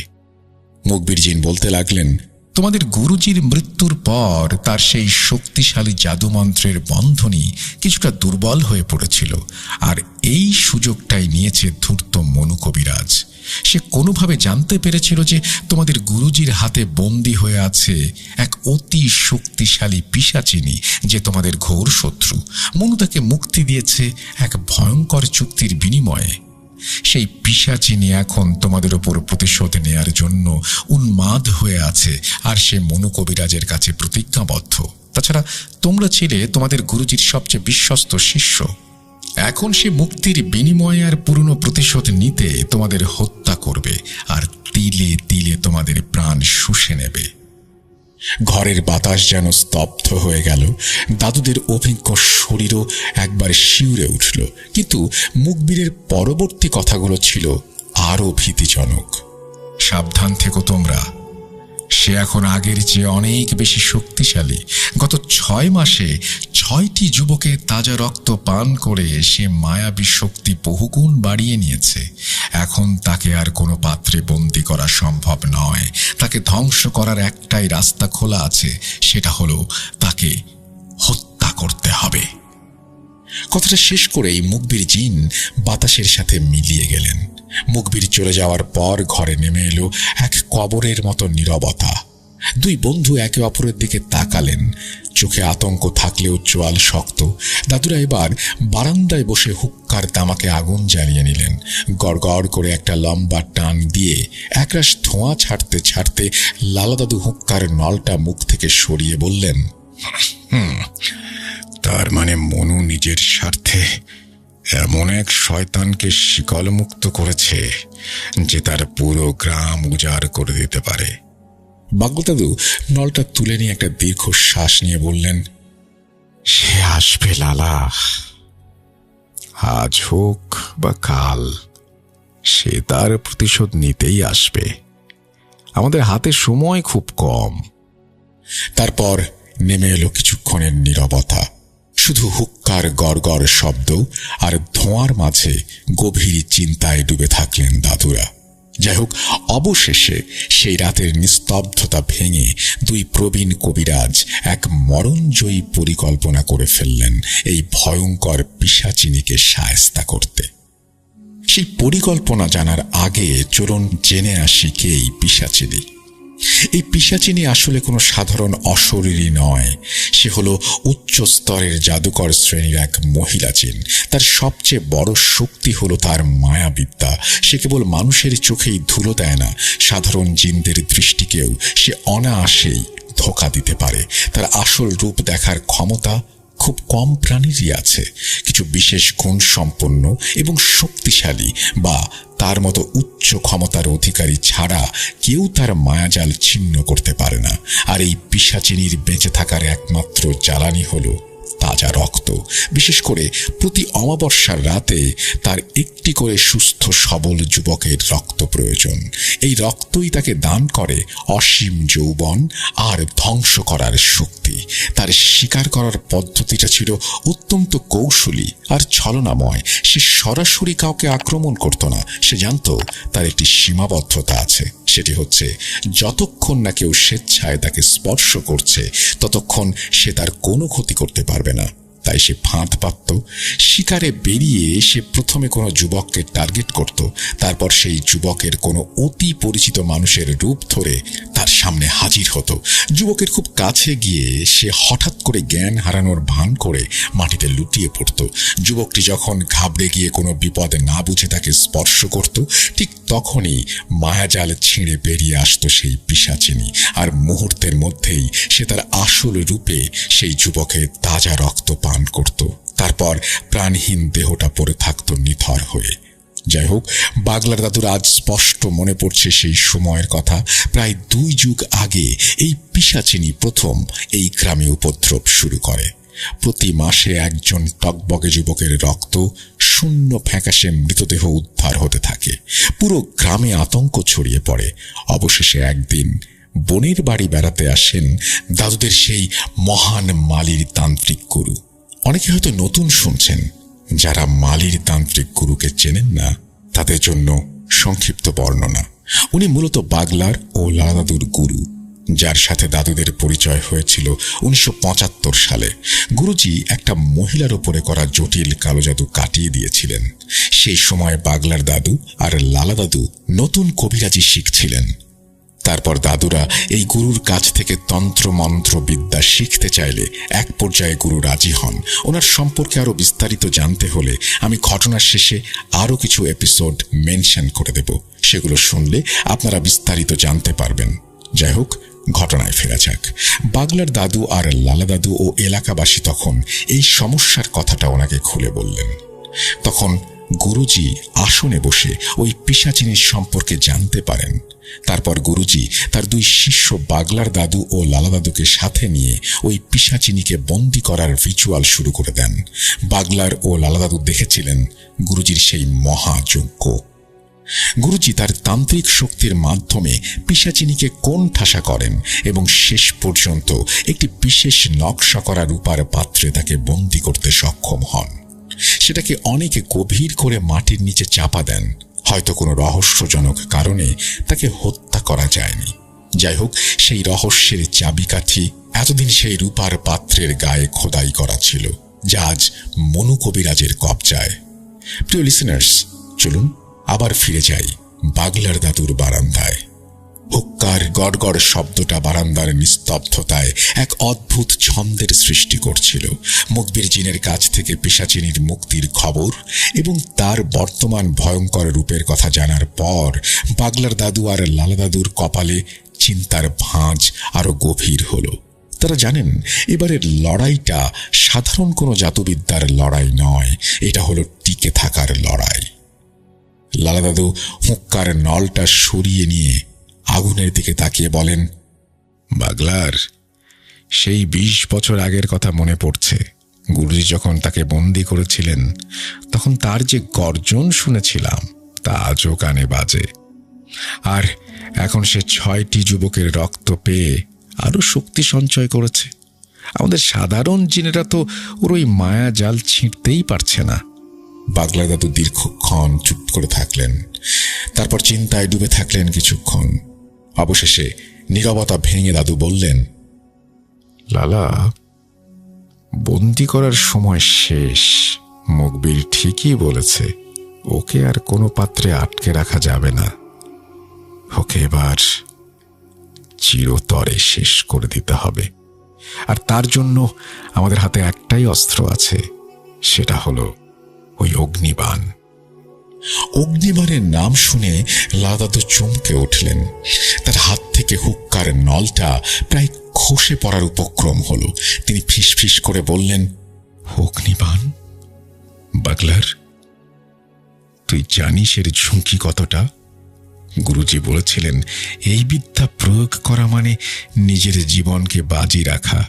মুখবির জিন বলতে লাগলেন, তোমাদের গুরুজির মৃত্যুর পর তার সেই শক্তিশালী জাদুমন্ত্রের বন্ধনী কিছুটা দুর্বল হয়ে পড়েছিল, আর এই সুযোগটাই নিয়েছে ধূর্ত মনু কবিরাজ। সে কোনোভাবে জানতে পেরেছিল যে তোমাদের গুরুজির হাতে বন্দী হয়ে আছে এক অতি শক্তিশালী পিশাচিনী, যে তোমাদের ঘোর শত্রু। মনু তাকে মুক্তি দিয়েছে এক ভয়ঙ্কর চুক্তির বিনিময়ে। সেই পিশাচিনী এখন তোমাদের ওপর প্রতিশোধ নেয়ার জন্য উন্মাদ হয়ে আছে, আর সে মনু কবিরাজের কাছে প্রতিজ্ঞাবদ্ধ। তাছাড়া তোমরা ছিলে তোমাদের গুরুজির সবচেয়ে বিশ্বস্ত শিষ্য। এখন সে মুক্তির বিনিময়ে আর পুরনো প্রতিশোধ নিতে তোমাদের হত্যা করবে, আর তিলে তিলে তোমাদের প্রাণ শুষে নেবে। ঘরের বাতাস যেন স্তব্ধ হয়ে গেল। দাদুদের অভিজ্ঞ শরীরও একবার শিউরে উঠল। কিন্তু মুখবিরের পরবর্তী কথাগুলো ছিল আরো ভীতিজনক। সাবধান থেকো তোমরা, সে এখন আগের চেয়ে অনেক বেশি শক্তিশালী। গত 6 মাসে 6টি যুবকের তাজা রক্ত পান করে সে মায়াবী শক্তি বহুগুণ বাড়িয়ে নিয়েছে। এখন তাকে আর কোনো পাত্রে বন্দী করা সম্ভব নয়। তাকে ধ্বংস করার একটাই রাস্তা খোলা আছে, সেটা হলো তাকে হত্যা করতে হবে। কথাটা শেষ করেই মুখবির জিন বাতাসের সাথে মিলিয়ে গেলেন। মুখবির চলে যাওয়ার পর ঘরে নেমে এলো এক কবরের মতো নীরবতা। 2 বন্ধু একে অপরের দিকে তাকালেন। চোখে আতঙ্ক থাকলেও চোয়াল শক্ত। দাদুরা এবার বারান্দায় বসে হুক্কার তামাকে আগুন জ্বালিয়ে নিলেন। গড়গড় করে একটা লম্বা টান দিয়ে একরাশ ধোঁয়া ছাড়তে ছাড়তে লালা দাদু হুক্কার নলটা মুখ থেকে সরিয়ে বললেন, তার মানে মনু নিজের স্বার্থে এমন এক শয়তানকে শিকলমুক্ত করেছে যে তার পুরো গ্রাম উজাড় করে দিতে পারে। বাগলা দাদু নলটা তুলে নিয়ে একটা দীর্ঘ শ্বাস নিয়ে বললেন, সে আসবে লালা, আজ হোক বা কাল সে তার প্রতিশোধ নিতেই আসবে। আমাদের হাতে সময় খুব কম। তারপর নেমে এলো কিছুক্ষণের নীরবতা। শুধু হুক্কার গড়গড় শব্দ আর ধোঁয়ার মাঝে গভীর চিন্তায় ডুবে থাকলেন দাদুরা। যাই হোক, অবশেষে সেই রাতের নিস্তব্ধতা ভেঙে 2 প্রবীণ কবিরাজ এক মরণজয়ী পরিকল্পনা করে ফেললেন এই ভয়ঙ্কর পিশাচিনীকে শায়েস্তা করতে। সেই পরিকল্পনা জানার আগে চলুন জেনে আসি কে এই পিশাচিনী। এই পিশাচিনী আসলে কোনো সাধারণ অশরীরী নয়। সে হলো উচ্চ স্তরের জাদুকর শ্রেণীর এক মহিলা জিন। তার সবচেয়ে বড় শক্তি হলো তার মায়াবিদ্যা। সে কেবল মানুষের চোখেই ধুলো দেয় না, সাধারণ জিনদের দৃষ্টিকেও সে অনায়াসেই ধোঁকা দিতে পারে। তার আসল রূপ দেখার ক্ষমতা খুব কম প্রাণীরই আছে। কিছু বিশেষ গুণ সম্পন্ন এবং শক্তিশালী বা তার মতো উচ্চ ক্ষমতার অধিকারী ছাড়া কেউ তার মায়াজাল ছিন্ন করতে পারে না। আর এই পিশাচিনীর বেঁচে থাকার একমাত্র জ্বালানি হলো তাজা রক্ত। বিশেষ করে প্রতি অমাবস্যার রাতে তার একটি করে সুস্থ সবল যুবকের রক্ত প্রয়োজন। এই রক্তই তাকে দান করে অসীম যৌবন আর ধ্বংস করার শক্তি। তার শিকার করার পদ্ধতিটা ছিল অত্যন্ত কৌশলী আর ছলনাময়। সে সরাসরি কাউকে আক্রমণ করত না। সে জানত তার একটি সীমাবদ্ধতা আছে, সেটি হচ্ছে যতক্ষণ না কেউ স্বেচ্ছায় তাকে স্পর্শ করছে ততক্ষণ সে তার কোনো ক্ষতি করতে পারবে না। তাই সে ফাঁদ পাতত। শিকারে বেরিয়ে সে প্রথমে কোনো যুবককে টার্গেট করত, তারপর সেই যুবকের কোনো অতি পরিচিত মানুষের রূপ ধরে তার সামনে হাজির হতো। যুবকের খুব কাছে গিয়ে সে হঠাৎ করে জ্ঞান হারানোর ভান করে মাটিতে লুটিয়ে পড়ত। যুবকটি যখন ঘাবড়ে গিয়ে কোনো বিপদে না বুঝে তাকে স্পর্শ করত, ঠিক তখনই মায়াজাল ছিঁড়ে বেরিয়ে আসতো সেই পিশাচিনী, আর মুহূর্তের মধ্যেই সে তার আসল রূপে সেই যুবকের তাজা রক্ত পান করত। তারপর প্রাণহীন দেহটা পড়ে থাকত নিথর হয়ে। যাই হোক, বাগলার দাদুর আজ স্পষ্ট মনে পড়ছে সেই সময়ের কথা। প্রায় 2 যুগ আগে এই পিশাচিনী প্রথম এই গ্রামে উপদ্রব শুরু করে। প্রতি মাসে একজন টকবগে যুবকের রক্ত শূন্য ফ্যাকাশে মৃতদেহ উদ্ধার হতে থাকে। পুরো গ্রামে আতঙ্ক ছড়িয়ে পড়ে। অবশেষে একদিন বোনের বাড়ি বেড়াতে আসেন দাদুদের সেই মহান মালির তান্ত্রিক গুরু। অনেকে হয়তো নতুন শুনছেন। যারা মালির তান্ত্রিক গুরুকে চেনেন না তাদের জন্য সংক্ষিপ্ত বর্ণনা। উনি মূলত বাগলার ও লালা দাদুর গুরু, যার সাথে দাদুদের পরিচয় হয়েছিল 1975 সালে। গুরুজি একটা মহিলার উপরে করা জটিল কালো জাদু কাটিয়ে দিয়েছিলেন। সেই সময় বাগলার দাদু আর লালা দাদু নতুন কবিরাজি শিখছিলেন। তারপর দাদুরা এই গুরুর কাছ থেকে তন্ত্র মন্ত্র বিদ্যা শিখতে চাইলে এক পর্যায়ে গুরু রাজি হন। ওনার সম্পর্কে আরো বিস্তারিত জানতে হলে আমি ঘটনার শেষে আরো কিছু এপিসোড মেনশন করে দেব, সেগুলো শুনলে আপনারা বিস্তারিত জানতে পারবেন। যাই হোক, ঘটনায় ফেরা যাক। বাগলার দাদু আর লালা দাদু ও এলাকাবাসী তখন এই সমস্যার কথাটা ওনাকে খুলে বললেন। তখন গুরুজি আসনে বসে ওই পিশাচিনীর সম্পর্কে জানতে পারেন। তারপর গুরুজি তার 2 শিষ্য বাগলার দাদু ও লালা দাদুকে সাথে নিয়ে ওই পিশাচিনীকে বন্দি করার রিচুয়াল শুরু করে দেন। বাগলার ও লালা দাদু দেখেছিলেন গুরুজির সেই মহাযজ্ঞ। গুরুজি তার তান্ত্রিক শক্তির মাধ্যমে পিশাচিনীকে কোণঠাসা করেন এবং শেষ পর্যন্ত একটি বিশেষ নকশা করা রূপার পাত্রে তাকে বন্দি করতে সক্ষম হন। সেটাকে অনেকে গভীর করে মাটির নিচে চাপা দেন। হয়তো কোনো রহস্যজনক কারণে তাকে হত্যা করা যায়নি। যাই হোক, সেই রহস্যের চাবিকাঠি এতদিন সেই রূপার পাত্রের গায়ে খোদাই করা ছিল, যা আজ মনু কবিরাজের কবজায়। প্রিয় লিসেনার্স, চলুন আবার ফিরে যাই বাগলার দাদুর বারান্দায়। হুক্কার গড়গড় শব্দটা বারান্দার নিস্তব্ধতায় এক অদ্ভুত ছন্দের সৃষ্টি করছিল। মুখবির জিনের কাছ থেকে পিশাচিনীর মুক্তির খবর এবং তার বর্তমান ভয়ঙ্কর রূপের কথা জানার পর বাগলার দাদু আর লালা দাদুর কপালে চিন্তার ভাঁজ আরো গভীর হলো। তারা জানেন এবারের লড়াইটা সাধারণ কোনো জাদুবিদ্যার লড়াই নয়, এটা হলো টিকে থাকার লড়াই। লালা দাদু হুক্কার নলটা সরিয়ে নিয়ে আগুনের দিকে তাকিয়ে বলেন, বাগলার, সেই 20 বছর আগের কথা মনে পড়ছে। গুরুজি যখন তাকে বন্দি করেছিলেন তখন তার যে গর্জন শুনেছিলাম তা আজও কানে বাজে। আর এখন সে 6টি যুবকের রক্ত পেয়ে আরো শক্তি সঞ্চয় করেছে। আমাদের সাধারণ জিনেরা তো ওর ওই মায়া জাল ছিঁড়তেই পারছে না। বাগলা দাদু দীর্ঘক্ষণ চুপ করে থাকলেন, তারপর চিন্তায় ডুবে থাকলেন কিছুক্ষণ। অবশেষে নীরবতা ভেঙে দাদু বললেন, লালা, বন্দি করার সময় শেষ। মুখবির ঠিকই বলেছে, ওকে আর কোনো পাত্রে আটকে রাখা যাবে না। ওকে এবার চিরতরে শেষ করে দিতে হবে। আর তার জন্য আমাদের হাতে একটাই অস্ত্র আছে, সেটা হলো ওই অগ্নিবাণ। অগ্নিবাণের নাম শুনে লাদাদু চমকে উঠলেন। তার হাত থেকে হুক্কার নলটা প্রায় খসে পড়ার উপক্রম হলো। তিনি ফিসফিস করে বললেন, অগ্নিবাণ? বাগলার, তুই জানিস এর ঝুঁকি কতটা? গুরুজি বলেছিলেন এই বিদ্যা প্রয়োগ করা মানে নিজের জীবনকে বাজি রাখা।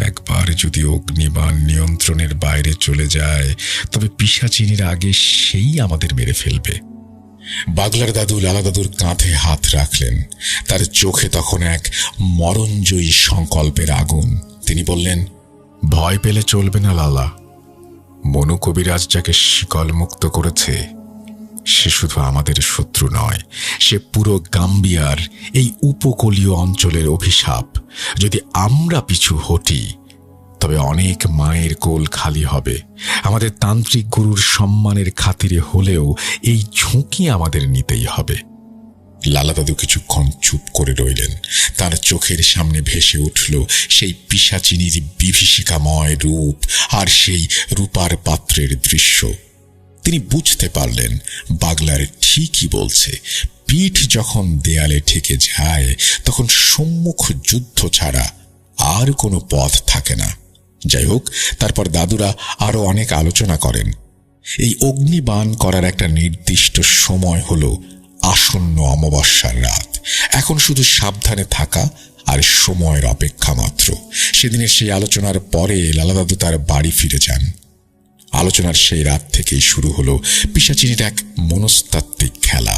একবার যদি অগ্নিবাণ নিয়ন্ত্রণের বাইরে চলে যায়, তবে পিশাচিনীর আগে সেই আমাদের মেরে ফেলবে। বাগলার দাদু লালা দাদুর কাঁধে হাত রাখলেন। তার চোখে তখন এক মরণজয়ী সংকল্পের আগুন। তিনি বললেন, ভয় পেলে চলবে না লালা। মনু কবিরাজ যাকে শিকল মুক্ত করেছে, সে শুধু আমাদের শত্রু নয়, সে পুরো গাম্বিয়ার এই উপকূলীয় অঞ্চলের অভিশাপ। যদি আমরা পিছু হটি, তবে অনেক মায়ের কোল খালি হবে। আমাদের তান্ত্রিক গুরুর সম্মানের খাতিরে হলেও এই ঝুঁকি আমাদের নিতেই হবে। লালা দাদু কিছুক্ষণ চুপ করে রইলেন। তার চোখের সামনে ভেসে উঠল সেই পিশাচিনীর বিভীষিকাময় রূপ আর সেই রূপার পাত্রের দৃশ্য। তিনি বুঝতে পারলেন বাগলার ঠিকই বলছে। পিঠ যখন দেয়ালে ঠেকে যায়, তখন সম্মুখ যুদ্ধ ছাড়া আর কোনো পথ থাকে না। যাই হোক, তারপর দাদুরা আরো অনেক আলোচনা করেন। এই অগ্নিবাণ করার একটা নির্দিষ্ট সময় হলো আসন্ন অমাবস্যার রাত। এখন শুধু সাবধানে থাকা আর সময়ের অপেক্ষা মাত্র। সেদিনের সেই আলোচনার পরে লালা দাদু তার বাড়ি ফিরে যান। আলোচনার সেই রাত থেকেই শুরু হলো পিশাচিনীর এক মনস্তাত্ত্বিক খেলা।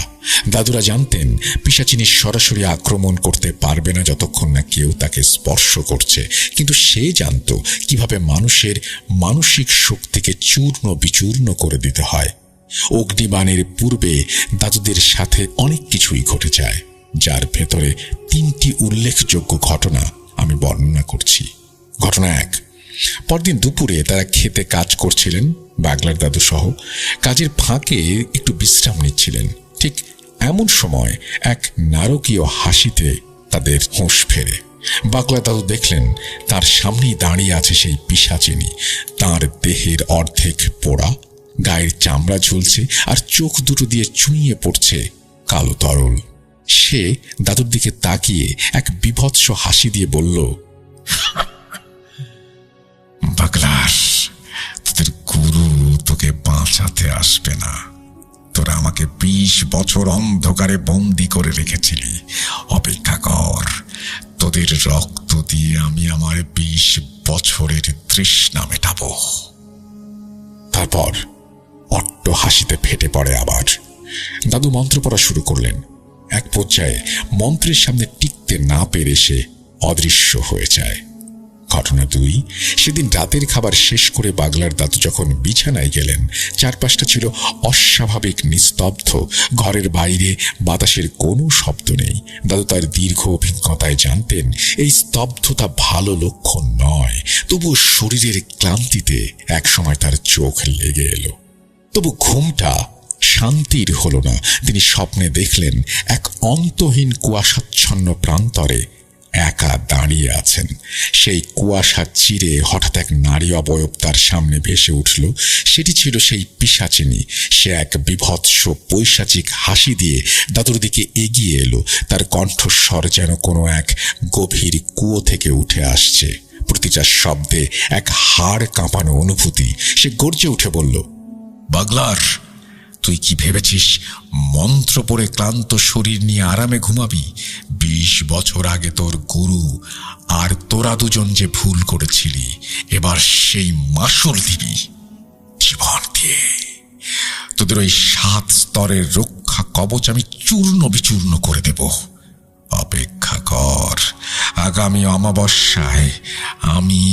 দাদুরা জানতেন পিশাচিনী সরাসরি আক্রমণ করতে পারবে না যতক্ষণ না কেউ তাকে স্পর্শ করছে, কিন্তু সে জানত কিভাবে মানুষের মানসিক শক্তিকে চূর্ণ বিচূর্ণ করে দিতে হয়। অগ্নিবাণের পূর্বে দাদুদের সাথে অনেক কিছুই ঘটে যায়, যার ভেতরে 3টি উল্লেখযোগ্য ঘটনা আমি বর্ণনা করছি। ঘটনা 1, পরদিন দুপুরে তারা খেতে কাজ করছিলেন, বাগলার দাদু সহ। কাজের ফাঁকে একটু বিশ্রাম নিচ্ছিলেন। ঠিক এমন সময় এক নারকীয় হাসিতে তাদের হোঁশ ফেরে। বাগলা দাদু দেখলেন তার সামনেই দাঁড়িয়ে আছে সেই পিশাচিনী। তার দেহের অর্ধেক পোড়া, গায়ের চামড়া ঝুলছে আর চোখ দুটো দিয়ে চুইয়ে পড়ছে কালো তরল। সে দাদুর দিকে তাকিয়ে এক বিভৎস হাসি দিয়ে বলল, বাগলার, তোদের গুরু তোকে বাঁচাতে আসবে না। তোরা আমাকে 20 বছর অন্ধকারে বন্দি করে রেখেছিলি। অপেক্ষা কর, তোদের রক্ত দিয়ে আমি আমার 20 বছরের তৃষ্ণা মেটাবো। তারপর অট্ট হাসিতে ফেটে পড়ে আবার। দাদু মন্ত্র পড়া শুরু করলেন। এক পর্যায়ে মন্ত্রের সামনে টিকতে না পেরে সে অদৃশ্য হয়ে যায়। ঘটনা 2, সেদিন রাতের খাবার শেষ করে বাগলার দাদু যখন বিছানায় গেলেন, চারপাশটা ছিল অস্বাভাবিক নিস্তব্ধ। ঘরের বাইরে বাতাসের কোনো শব্দ নেই। দাদু তার দীর্ঘ অভিজ্ঞতায় জানতেন এই স্তব্ধতা ভালো লক্ষণ নয়। তবু শরীরের ক্লান্তিতে একসময় তার চোখ লেগে এলো। তবু ঘুমটা শান্তির হলো না। তিনি স্বপ্নে দেখলেন এক অন্তহীন কুয়াশাচ্ছন্ন প্রান্তরে একা দাঁড়িয়ে আছেন। সেই কুয়াশা চিরে হঠাৎ এক নারী অবয়ব তার সামনে ভেসে উঠল। সেটি ছিল সেই পিশাচিনী। সে এক বিভৎস পৈশাচিক হাসি দিয়ে দাদুর দিকে এগিয়ে এলো। তার কণ্ঠস্বর যেন কোনো এক গভীর কুয়ো থেকে উঠে আসছে। প্রতিটা শব্দে এক হাড় কাঁপানো অনুভূতি। সে গর্জে উঠে বলল, বাগলার, তুই কি ভেবেছিস মন্ত্র পড়ে ক্লান্ত শরীর নিয়ে আরামে ঘুমাবি? 20 বছর আগে তোর গুরু আর তোরা দুজন যে ভুল করেছিলি, এবার সেই মাসুল দিবি জীবন দিয়ে। তোদের ওই 7 স্তরের রক্ষা কবচ আমি চূর্ণ বিচূর্ণ করে দেব। অপেক্ষা কর, আগামী অমাবস্যায় আমি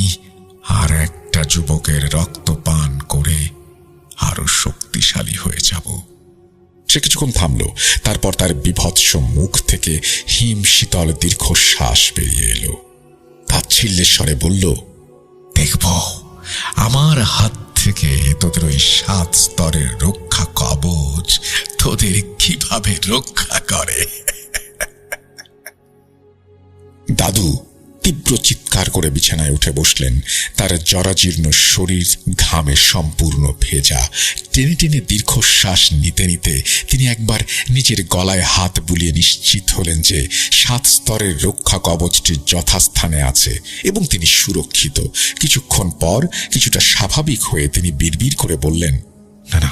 আর একটা যুবকের রক্ত পান করে আরো শক্তিশালী হয়ে যাব। সে কিছুক্ষণ থামল। তারপর তার বিভৎস মুখ থেকে হিম শীতল দীর্ঘশ্বাস বেরিয়ে এলো। তাচ্ছিল্যের স্বরে বলল, দেখব আমার হাত থেকে তোদের ওই 7 স্তরের রক্ষা কবচ তোদের কিভাবে রক্ষা করে। দাদু তীব্র চিৎকার করে বিছানায় উঠে বসলেন। তার জরাজীর্ণ শরীর ঘামে সম্পূর্ণ ভেজা। টেনে টেনে দীর্ঘশ্বাস নিতে নিতে তিনি একবার নিজের গলায় হাত বুলিয়ে নিশ্চিত হলেন যে 7 স্তরের রক্ষা কবচটি যথাস্থানে আছে এবং তিনি সুরক্ষিত। কিছুক্ষণ পর কিছুটা স্বাভাবিক হয়ে তিনি বিড়বিড় করে বললেন, না না,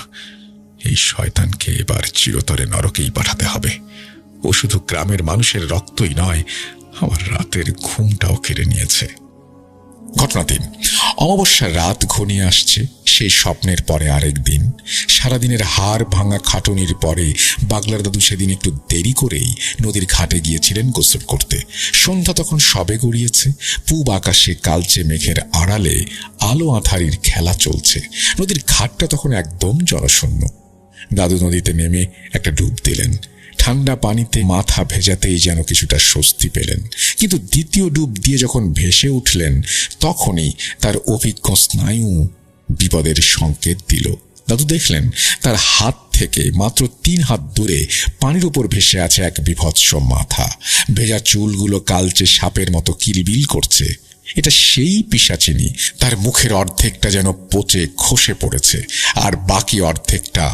এই শয়তানকে এবার চিরতরে নরকেই পাঠাতে হবে। ও শুধু গ্রামের মানুষের রক্তই নয়, আমার রাতের ঘুমটাও কেড়ে নিয়েছে। ঘটনা 3। অমাবস্যার রাত ঘনিয়ে আসছে। সেই স্বপ্নের পরে আরেক দিন। সারাদিনের হাড় ভাঙা খাটুনির পরে বাগলার দাদু সেদিন একটু দেরি করেই নদীর ঘাটে গিয়েছিলেন গোসল করতে। সন্ধ্যা তখন সবে গড়িয়েছে। পূব আকাশে কালচে মেঘের আড়ালে আলো আঁধারির খেলা চলছে। নদীর ঘাটটা তখন একদম জনশূন্য। দাদু নদীতে নেমে একটা ডুব দিলেন। ঠান্ডা পানিতে মাথা ভেজাতেই যেন কিছুটা স্বস্তি পেলেন। কিন্তু দ্বিতীয় ডুব দিয়ে যখন ভেসে উঠলেন, তখনই তার অভিজ্ঞ স্নায়ু বিপদের সংকেত দিল। দাদু দেখলেন তার হাত থেকে মাত্র 3 হাত দূরে পানির উপর ভেসে আছে এক বিভৎস মাথা। ভেজা চুলগুলো কালচে সাপের মতো কিলবিল করছে। এটা সেই পিশাচিনী। তার মুখের অর্ধেকটা যেন পচে খসে পড়েছে, আর বাকি অর্ধেকটা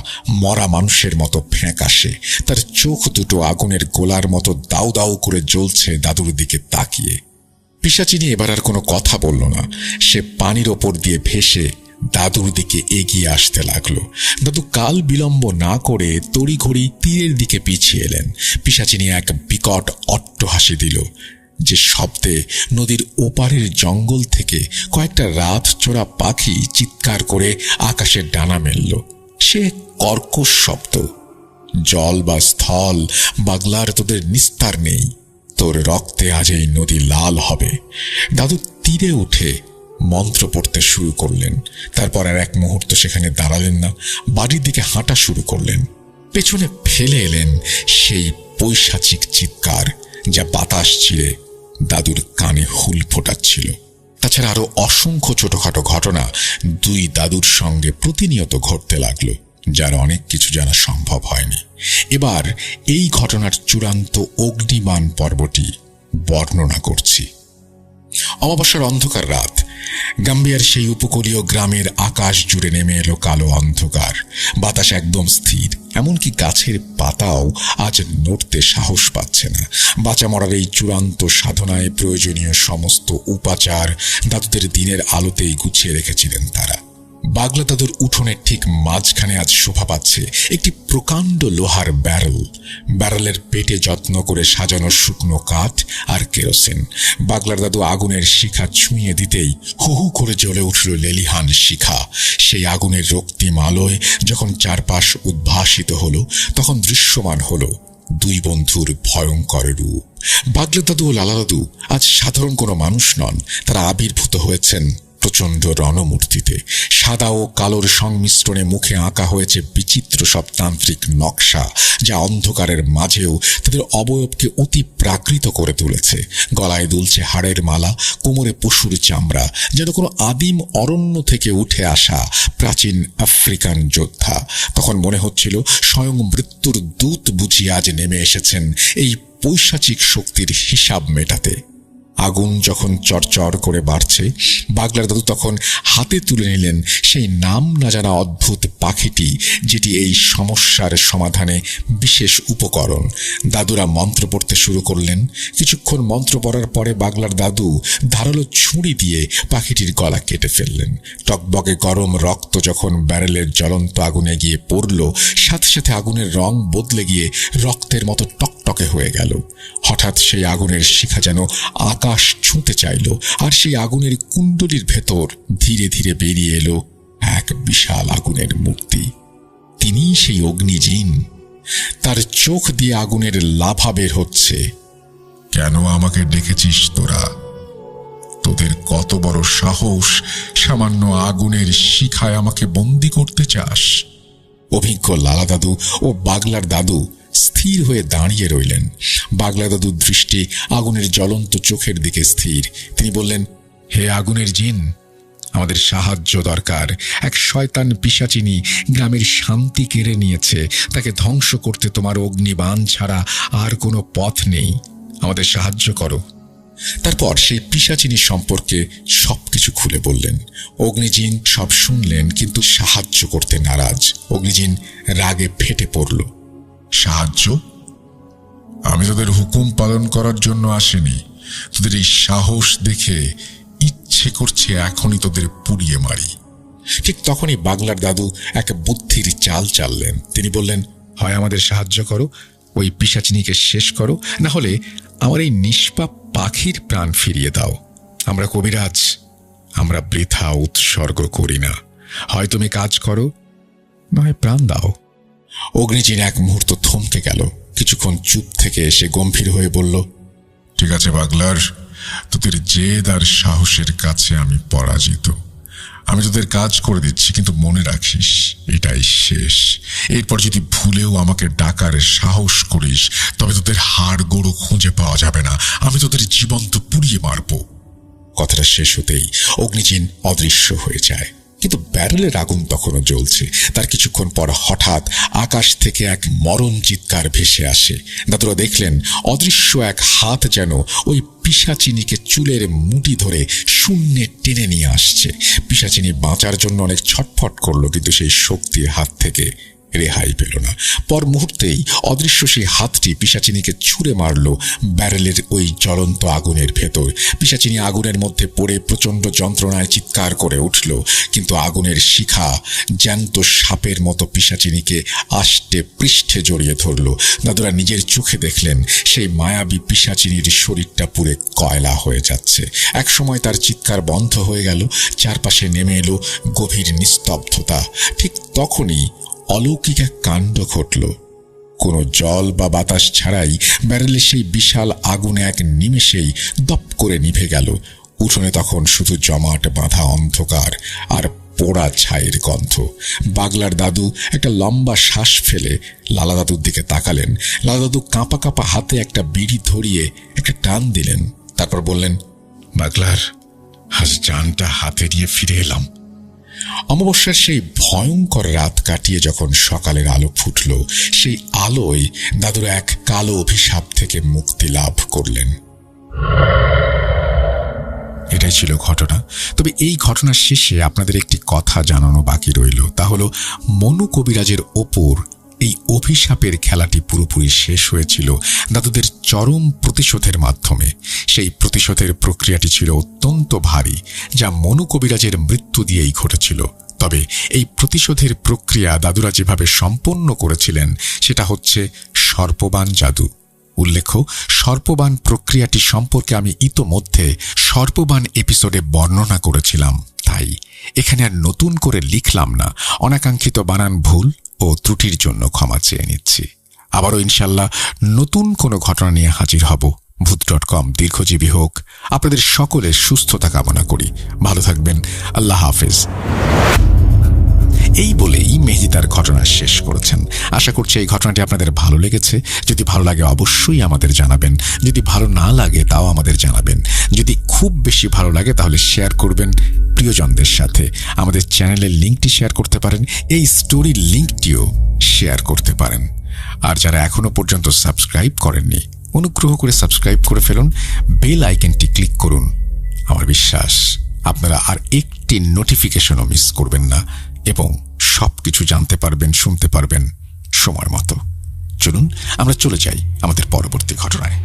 মরা মানুষের মতো ফ্যাঁকাশে। তার চোখ দুটো আগুনের গোলার মতো দাউ দাউ করে জ্বলছে দাদুর দিকে তাকিয়ে। পিশাচিনী এবার আর কোনো কথা বলল না। সে পানির ওপর দিয়ে ভেসে দাদুর দিকে এগিয়ে আসতে লাগলো। দাদু কাল বিলম্ব না করে তড়িঘড়ি তীরের দিকে পিছিয়ে এলেন। পিশাচিনী এক বিকট অট্টহাসি দিল, যে শব্দে নদীর ওপারের জঙ্গল থেকে কয়েকটা রাত চোরা পাখি চিৎকার করে আকাশের ডানা মেলল। সে কর্কশ শব্দ। জল বা স্থল বাগলার তোদের নিস্তার নেই। তোর রক্তে আজ এই নদী লাল হবে। দাদু তীরে উঠে মন্ত্র পড়তে শুরু করলেন। তারপর আর এক মুহূর্ত সেখানে দাঁড়ালেন না, বাড়ির দিকে হাঁটা শুরু করলেন। পেছনে ফেলে এলেন সেই পৈশাচিক চিৎকার, যা বাতাস ছিঁড়ে দাদুর কানে হুল ফোটাচ্ছিল। তাছাড়া আরো অসংখ্য ছোটখাটো ঘটনা 2 দাদুর সঙ্গে প্রতিনিয়ত ঘটতে লাগলো, যার অনেক কিছু জানা সম্ভব হয়নি। এবার এই ঘটনার চূড়ান্ত অগ্নিবাণ পর্বটি বর্ণনা করছি। অমাবস্যার অন্ধকার রাত। গাম্বিয়ার সেই উপকূলীয় গ্রামের আকাশ জুড়ে নেমে এলো কালো অন্ধকার। বাতাস একদম স্থির, এমনকি গাছের পাতাও আজ নড়তে সাহস পাচ্ছে না। বাঁচা মরার এই চূড়ান্ত সাধনায় প্রয়োজনীয় সমস্ত উপাচার দাদুদের দিনের আলোতেই গুছিয়ে রেখেছিলেন তারা। বাগলা দাদুর উঠোনের ঠিক মাঝখানে আজ শোভা পাচ্ছে একটি প্রকাণ্ড লোহার ব্যারেল। ব্যারেলের পেটে যত্ন করে সাজানো শুকনো কাঠ আর কেরোসিন। বাগলার দাদু আগুনের শিখা ছুঁয়ে দিতেই হু হু করে জ্বলে উঠল লেলিহান শিখা। সেই আগুনের রক্তিম আলোয় যখন চারপাশ উদ্ভাসিত হলো, তখন দৃশ্যমান হলো 2 বন্ধুর ভয়ঙ্কর রূপ। বাগলা দাদু ও লালা দাদু আজ সাধারণ কোনো মানুষ নন। তারা আবির্ভূত হয়েছেন প্রচণ্ড রণমূর্তিতে। সাদা ও কালোর সংমিশ্রণে মুখে আঁকা হয়েছে বিচিত্র সব তান্ত্রিক নকশা, যা অন্ধকারের মাঝেও তাদের অবয়বকে অতি প্রাকৃত করে তুলেছে। গলায় দুলছে হাড়ের মালা, কোমরে পশুর চামড়া, যেন কোনো আদিম অরণ্য থেকে উঠে আসা প্রাচীন আফ্রিকান যোদ্ধা। তখন মনে হচ্ছিল স্বয়ং মৃত্যুর দূত বুঝি আজ নেমে এসেছেন এই পৈশাচিক শক্তির হিসাব মেটাতে। আগুন যখন চরচর করে বাড়ছে, বাগলার দাদু তখন হাতে তুলে নিলেন সেই নাম না জানা অদ্ভুত পাখিটি, যেটি এই সমস্যার সমাধানে বিশেষ উপকরণ। দাদুরা মন্ত্র পড়তে শুরু করলেন। কিছুক্ষণ মন্ত্র পড়ার পরে বাগলার দাদু ধারালো ছুরি দিয়ে পাখিটির গলা কেটে ফেললেন। টকবকে গরম রক্ত যখন ব্যারেলের জ্বলন্ত আগুনে গিয়ে পড়ল, সাথে সাথে আগুনের রং বদলে গিয়ে রক্তের মতো টকটকে হয়ে গেল। হঠাৎ সেই আগুনের শিখা যেন আকাশ ছুঁতে চাইল, আর সেই আগুনের কুণ্ডলীর ভেতর ধীরে ধীরে বেরিয়ে এলো এক বিশাল আগুনের মূর্তি। তিনি সেই অগ্নিজিন। তার চোখ দিয়ে আগুনের লাভা বের হচ্ছে। কেন আমাকে ডেকেছিস তোরা? তোদের কত বড় সাহস, সামান্য আগুনের শিখায় আমাকে বন্দি করতে চাস? অভিজ্ঞ লালা দাদু ও বাগলার দাদু স্থির হয়ে দাঁড়িয়ে রইলেন। বাগলা দাদুর দৃষ্টি আগুনের জ্বলন্ত চোখের দিকে স্থির। তিনি বললেন, হে আগুনের জিন, আমাদের সাহায্য দরকার। এক শয়তান পিশাচিনী গ্রামের শান্তি কেড়ে নিয়েছে। তাকে ধ্বংস করতে তোমার অগ্নিবাণ ছাড়া আর কোনো পথ নেই। আমাদের সাহায্য করো। তারপর সেই পিশাচিনী সম্পর্কে সবকিছু খুলে বললেন। অগ্নিজিন সব শুনলেন, কিন্তু সাহায্য করতে নারাজ। অগ্নিজিন রাগে ফেটে পড়ল। সাহায্য? আমি তোদের হুকুম পালন করার জন্য আসিনি। তোদের এই সাহস দেখে ইচ্ছে করছে এখনই তোদের পুড়িয়ে মারি। ঠিক তখনই বাগলার দাদু এক বুদ্ধির চাল চাললেন। তিনি বললেন, হয় আমাদের সাহায্য করো, ওই পিশাচিনীকে শেষ করো, না হলে আমার এই নিষ্পাপ পাখির প্রাণ ফিরিয়ে দাও। আমরা কবিরাজ, আমরা বৃথা উৎসর্গ করি না। হয় তুমি কাজ করো, নয় প্রাণ দাও। অগ্নিজিন এক মুহূর্ত থমকে গেল। কিছুক্ষণ চুপ থেকে এসে গম্ভীর হয়ে বলল, ঠিক আছে বাগলার, তোদের জেদ আর সাহসের কাছে আমি পরাজিত। আমি তোদের কাজ করে দিচ্ছি, কিন্তু মনে রাখিস এটাই শেষ। এরপর যদি ভুলেও আমাকে ডাকার সাহস করিস, তবে তোদের হাড় গোড়ো খুঁজে পাওয়া যাবে না। আমি তোদের জীবন্ত পুড়িয়ে মারব। কথাটা শেষ হতেই অগ্নিজিন অদৃশ্য হয়ে যায়। কিন্তু ব্যারেলের আগুন তখনও জ্বলছে। তার কিছুক্ষণ পর হঠাৎ আকাশ থেকে এক মরণ চিৎকার ভেসে আসে। দাদুরা দেখলেন অদৃশ্য এক হাত যেন ওই পিশাচিনীকে চুলের মুঠি ধরে শূন্যে টেনে নিয়ে আসছে। পিশাচিনী বাঁচার জন্য অনেক ছটফট করলো, কিন্তু সেই শক্তির হাত থেকে রেহাই পেল না। পর মুহূর্তেই অদৃশ্য সেই হাতটি পিশাচিনীকে ছুঁড়ে মারল ব্যারেলের ওই জ্বলন্ত আগুনের ভেতর। পিশাচিনী আগুনের মধ্যে পড়ে প্রচণ্ড যন্ত্রণায় চিৎকার করে উঠল, কিন্তু আগুনের শিখা জ্যান্ত সাপের মতো পিশাচিনীকে আষ্টে পৃষ্ঠে জড়িয়ে ধরল। দাদুরা নিজের চোখে দেখলেন সেই মায়াবী পিশাচিনীর শরীরটা পুড়ে কয়লা হয়ে যাচ্ছে। একসময় তার চিৎকার বন্ধ হয়ে গেল। চারপাশে নেমে এলো গভীর নিস্তব্ধতা। ঠিক তখনই অলৌকিক এক কাণ্ড ঘটল। কোনো জল বা বাতাস ছাড়াই ব্যারেলের সেই বিশাল আগুন এক নিমেষেই দপ করে নিভে গেল। উঠোনে তখন শুধু জমাট বাঁধা অন্ধকার আর পোড়া ছাইয়ের গন্ধ। বাগলার দাদু একটা লম্বা শ্বাস ফেলে লালা দাদুর দিকে তাকালেন। লালা দাদু কাঁপা কাঁপা হাতে একটা বিড়ি ধরিয়ে একটা টান দিলেন। তারপর বললেন, বাগলার, আজ জানটা হাতে নিয়ে ফিরে এলাম। অমাবস্যার সেই ভয়ঙ্কর রাত কাটিয়ে যখন সকালের আলো ফুটল, সেই আলোয় দাদুরা এক কালো অভিশাপ থেকে মুক্তি লাভ করলেন। এটাই ছিল ঘটনা। তবে এই ঘটনার শেষে আপনাদের একটি কথা জানানো বাকি রইল। তা হলো মনু কবিরাজের ওপর এই অভিশাপের খেলাটি পুরোপুরি শেষ হয়েছিল দাদুদের চরম প্রতিশোধের মাধ্যমে। সেই প্রতিশোধের প্রক্রিয়াটি ছিল অত্যন্ত ভারী, যা মনু কবিরাজের মৃত্যু দিয়েই ঘটেছিল। তবে এই প্রতিশোধের প্রক্রিয়া দাদুরা যেভাবে সম্পন্ন করেছিলেন সেটা হচ্ছে সর্পবান জাদু। উল্লেখ্য, সর্পবান প্রক্রিয়াটি সম্পর্কে আমি ইতোমধ্যে সর্পবান এপিসোডে বর্ণনা করেছিলাম, তাই এখানে আর নতুন করে লিখলাম না। অনাকাঙ্ক্ষিত বানান ভুল ও ত্রুটির জন্য ক্ষমা চেয়ে নিচ্ছি। আবারও ইনশাল্লাহ নতুন কোনো ঘটনা নিয়ে হাজির হব। ভূত.com দীর্ঘজীবী হোক। আপনাদের সকলের সুস্থতা কামনা করি। ভালো থাকবেন। আল্লাহ হাফেজ। এই বলেই মেহেদি তার ঘটনা শেষ করেছেন। আশা করছি এই ঘটনাটি আপনাদের ভালো লেগেছে। যদি ভালো লাগে অবশ্যই আমাদের জানাবেন। যদি ভালো না লাগে তাও আমাদের জানাবেন। যদি খুব বেশি ভালো লাগে তাহলে শেয়ার করবেন প্রিয়জনদের সাথে। আমাদের চ্যানেলের লিঙ্কটি শেয়ার করতে পারেন। এই স্টোরির লিঙ্কটিও শেয়ার করতে পারেন। আর যারা এখনো পর্যন্ত সাবস্ক্রাইব করেননি, অনুগ্রহ করে সাবস্ক্রাইব করে ফেলুন। বেল আইকনটি ক্লিক করুন। আমার বিশ্বাস আপনারা আর একটি নোটিফিকেশনও মিস করবেন না এবং সবকিছু জানতে পারবেন, শুনতে পারবেন সময় মতো। চলুন আমরা চলে যাই আমাদের পরবর্তী ঘটনায়।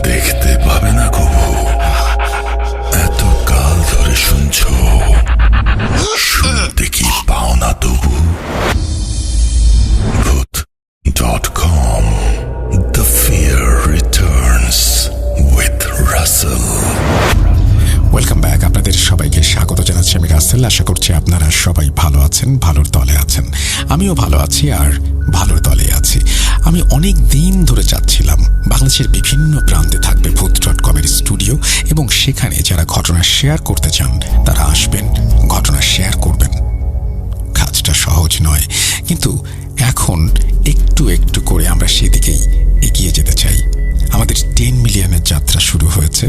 দেখতে পাবে না কবু, এত কাল ধরে শুনছো, শুনতে কি পাও না তবু? Voot.com, The Fear Returns with Russell. Welcome back. আপনাদের সবাইকে স্বাগত জানাচ্ছি। আমি রাসেল। আশা করছি আপনারা সবাই ভালো আছেন, ভালোর দলে আছেন। আমিও ভালো আছি আর ভালোর দলে আছি। আমি অনেক দিন ধরে চাচ্ছিলাম বাংলাদেশের বিভিন্ন প্রান্তে থাকবে ভূত.com এর স্টুডিও, এবং সেখানে যারা ঘটনা শেয়ার করতে চান তারা আসবেন, ঘটনা শেয়ার করবেন। কাজটা সহজ নয়, কিন্তু এখন একটু একটু করে আমরা সেদিকেই এগিয়ে যেতে চাই। আমাদের 10 মিলিয়নের যাত্রা শুরু হয়েছে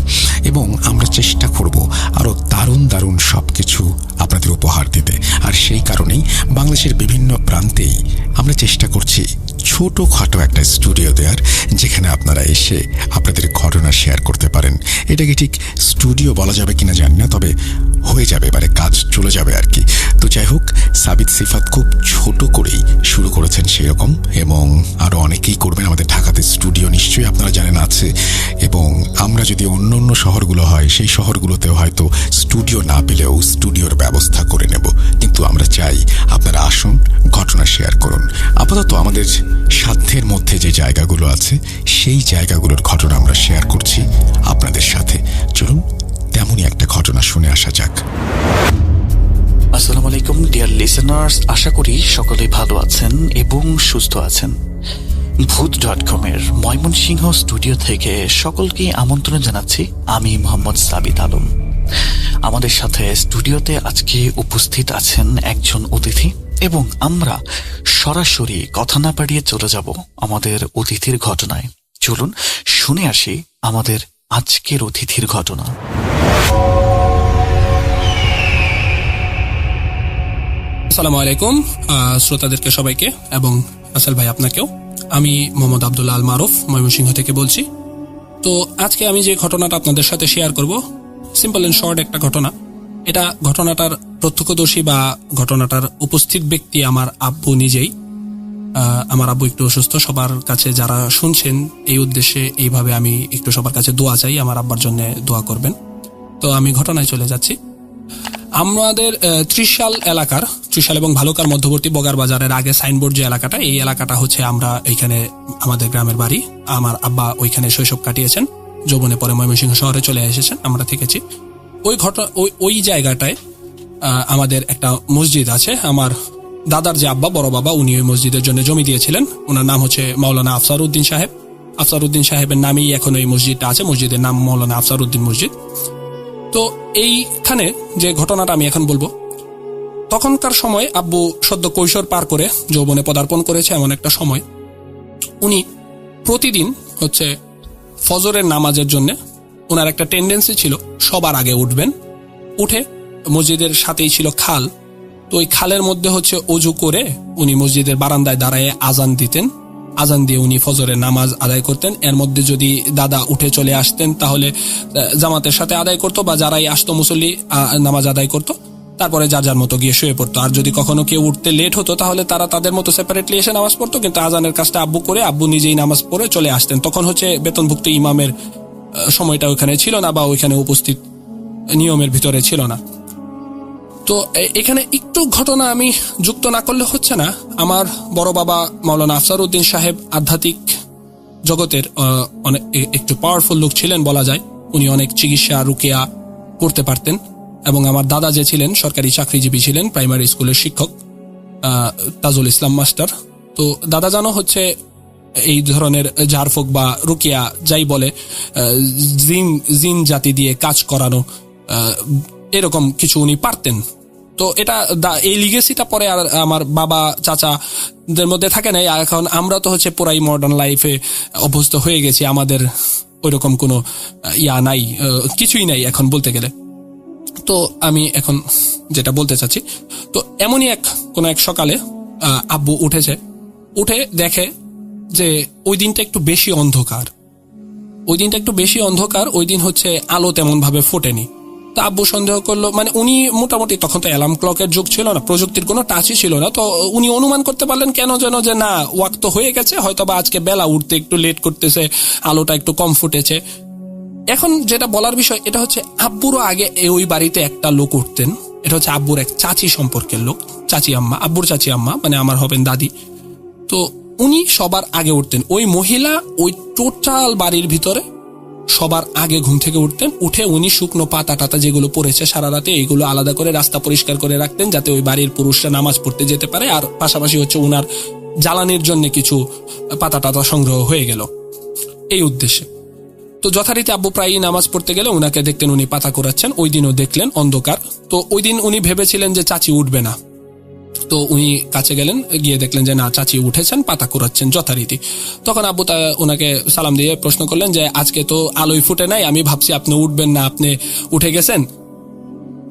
এবং আমরা চেষ্টা করব আরও দারুণ দারুণ সব কিছু আপনাদের উপহার দিতে। আর সেই কারণেই বাংলাদেশের বিভিন্ন প্রান্তেই আমরা চেষ্টা করছি ছোটোখাটো একটা স্টুডিও দেওয়ার, যেখানে আপনারা এসে আপনাদের ঘটনা শেয়ার করতে পারেন। এটাকে ঠিক স্টুডিও বলা যাবে কিনা জানি না, তবে হয়ে যাবে, এবারে কাজ চলে যাবে আর কি। তো যাই হোক, সাবিত সিফাত খুব ছোট করেই শুরু করেছেন সেরকম, এবং আরও অনেকেই করবেন। আমাদের ঢাকাতে স্টুডিও নিশ্চয়ই আপনারা জানেন আছে, এবং আমরা যদি অন্য অন্য শহরগুলো হয় সেই শহরগুলোতেও হয়তো স্টুডিও না পেলেও স্টুডিওর ব্যবস্থা করে নেব। কিন্তু আমরা চাই আপনারা আসুন, ঘটনা শেয়ার করুন। আপাতত আমাদের সাধ্যের মধ্যে যে জায়গাগুলো আছে সেই জায়গাগুলোর ঘটনা আমরা শেয়ার করছি আপনাদের সাথে। চলুন তেমনই একটা ঘটনা শুনে আসা যাক। আসসালামু আলাইকুম ডিয়ার লিসেনার্স, আশা করি সকলেই ভালো আছেন এবং সুস্থ আছেন। ভূত.com এর ময়মনসিংহ স্টুডিও থেকে সকলকে আমন্ত্রণ জানাচ্ছি। আমি মোহাম্মদ সাবিত আলম। আমাদের সাথে স্টুডিওতে আজকে উপস্থিত আছেন একজন অতিথি, এবং আমরা সরাসরি কথা না বাড়িয়ে চলে যাব আমাদের অতিথির ঘটনায়। চলুন শুনে আসি আমাদের আজকের অতিথির ঘটনা। আসসালামু আলাইকুম শ্রোতাদেরকে সবাইকে, এবং রাসেল ভাই আপনাকেও। আমি মোহাম্মদ আব্দুল্লাহ আল মারুফ ময়মনসিংহ থেকে বলছি। তো আজকে আমি যে ঘটনাটা আপনাদের সাথে শেয়ার করব, সিম্পল এন্ড শর্ট একটা ঘটনা। এটা ঘটনাটার প্রত্যক্ষদর্শী বা ঘটনাটার উপস্থিত ব্যক্তি আমার আব্বু নিজেই। আমার আব্বু একটু অসুস্থ। সবার কাছে যারা শুনছেন এই উদ্দেশ্যে এইভাবে আমি একটু সবার কাছে দোয়া চাই, আমার আব্বার জন্য দোয়া করবেন। তো আমি ঘটনায় চলে যাচ্ছি। আমাদের ত্রিশাল এলাকার, ত্রিশাল এবং ভালুকার মধ্যবর্তী বগার বাজারের আগে সাইনবোর্ড যে এলাকাটা, এই এলাকাটা হচ্ছে আমরা এইখানে আমাদের গ্রামের বাড়ি। আমার আব্বা ওইখানে শৈশব কাটিয়েছেন, যৌবনে পরে ময়মনসিংহ শহরে চলে এসেছেন, আমরা থেকেছি ওই জায়গাটায়। আমাদের একটা মসজিদ আছে। আমার দাদার যে আব্বা, বড় বাবা, উনি ওই মসজিদের জন্য জমি দিয়েছিলেন। ওনার নাম হচ্ছে মাওলানা আফসার উদ্দিন সাহেব। আফসার উদ্দিন সাহেবের নামেই এখন এই মসজিদটা আছে। মসজিদের নাম মাওলানা আফসার উদ্দিন মসজিদ। তো এইখানে যে ঘটনাটা আমি এখন বলবো, তখনকার সময় আব্বু সদ্য কৈশোর পার করে যৌবনে পদার্পণ করেছে এমন একটা সময়। উনি প্রতিদিন হচ্ছে ফজরের নামাজের জন্য ওনার একটা টেন্ডেন্সি ছিল সবার আগে উঠবেন। উঠে মসজিদের সাথেই ছিল খাল, তো ওই খালের মধ্যে হচ্ছে অজু করে উনি মসজিদের বারান্দায় দাঁড়ায় আজান দিতেন। আজান দিয়ে উনি ফজরের নামাজ আদায় করতেন। এর মধ্যে যদি দাদা উঠে চলে আসতেন তাহলে জামাতের সাথে আদায় করতো, বা যারাই আসতো মুসল্লি নামাজ আদায় করতো, তারপরে যার যার মতো গিয়ে শুয়ে পড়তো। আর যদি কখনো কেউ উঠতে লেট হতো তাহলে তারা তাদের মতো সেপারেটলি এসে নামাজ পড়তো, কিন্তু আজানের কাজটা আব্বু করে আব্বু নিজেই নামাজ পড়ে চলে আসতেন। তখন হচ্ছে বেতনভুক্ত ইমামের সময়টা ওইখানে ছিল না, বা ওইখানে উপস্থিত নিয়মের ভিতরে ছিল না। তো এখানে একটু ঘটনা আমি যুক্ত না করলে হচ্ছে না। আমার বড় বাবা মাওলানা আফসার উদ্দিন সাহেব আধ্যাত্মিক জগতের অনেক একটু পাওয়ারফুল লোক ছিলেন বলা যায়। উনি অনেক চিকিৎসা রুকিয়া করতে পারতেন। এবং আমার দাদা যে ছিলেন সরকারি চাকরিজীবী ছিলেন, প্রাইমারি স্কুলের শিক্ষক, তাজুল ইসলাম মাস্টার। তো দাদা জানো হচ্ছে এই ধরনের ঝাড়ফুঁক বা রুকিয়া যাই বলে, জিন জাতি দিয়ে কাজ করানো, এরকম কিছু উনি পারতেন। তো এটা এই লিগেসিটা পরে আর আমার বাবা চাচাদের মধ্যে থাকে নাই। এখন আমরা তো হচ্ছে পুরাই মডার্ন লাইফে অভ্যস্ত হয়ে গেছি, আমাদের ওইরকম কোনো নাই, কিছুই নাই এখন বলতে গেলে। তো আমি এখন যেটা বলতে চাচ্ছি, তো এমনই কোনো এক সকালে আব্বু উঠেছে, উঠে দেখে যে ওই দিনটা একটু বেশি অন্ধকার। ওই দিন হচ্ছে আলো তেমন ভাবে ফোটেনি। তা আব্বু সন্দেহ করলো, মানে উনি মোটামুটি, তখন তো অ্যালার্ম ক্লকের যুগ ছিল না, প্রযুক্তির কোনো টাচই ছিল না। তো উনি অনুমান করতে পারলেন কেন যেন যে না, ওয়াক তো হয়ে গেছে, হয়তো বা আজকে বেলা উঠতে একটু লেট করতেছে, আলোটা একটু কম ফুটেছে। এখন যেটা বলার বিষয়, এটা হচ্ছে আব্বুরও আগে ওই বাড়িতে একটা লোক উঠতেন। এটা হচ্ছে আব্বুর এক চাচি সম্পর্কের লোক, চাচি আম্মা, আব্বুর চাচি আম্মা, মানে আমার হবেন দাদি। তো উনি সবার আগে উঠতেন। ওই মহিলা ওই টোটাল বাড়ির ভিতরে সবার আগে ঘুম থেকে উঠতেন। উঠে উনি শুকনো পাতা টাতা যেগুলো পড়েছে সারা রাতে, এইগুলো আলাদা করে রাস্তা পরিষ্কার করে রাখতেন, যাতে ওই বাড়ির পুরুষরা নামাজ পড়তে যেতে পারে। আর পাশাপাশি হচ্ছে উনার জ্বালানির জন্য কিছু পাতা টাতা সংগ্রহ হয়ে গেল এই উদ্দেশ্যে। তো যথারীতি আব্বু প্রায়ই নামাজ পড়তে গেলে উনাকে দেখতেন উনি পাতা কোরাচ্ছেন। ওই দিনও দেখলেন অন্ধকার। তো ওই দিন উনি ভেবেছিলেন যে চাচি উঠবে না। তো উনি কাছে গেলেন, গিয়ে দেখলেন যে না, চাচি উঠেছেন, পাতা কুড়াচ্ছেন যথারীতি। তখন আব্বু ওনাকে সালাম দিয়ে প্রশ্ন করলেন যে আজকে তো আলোই ফুটে নাই, আমি ভাবছি আপনি উঠবেন না, আপনি উঠে গেছেন।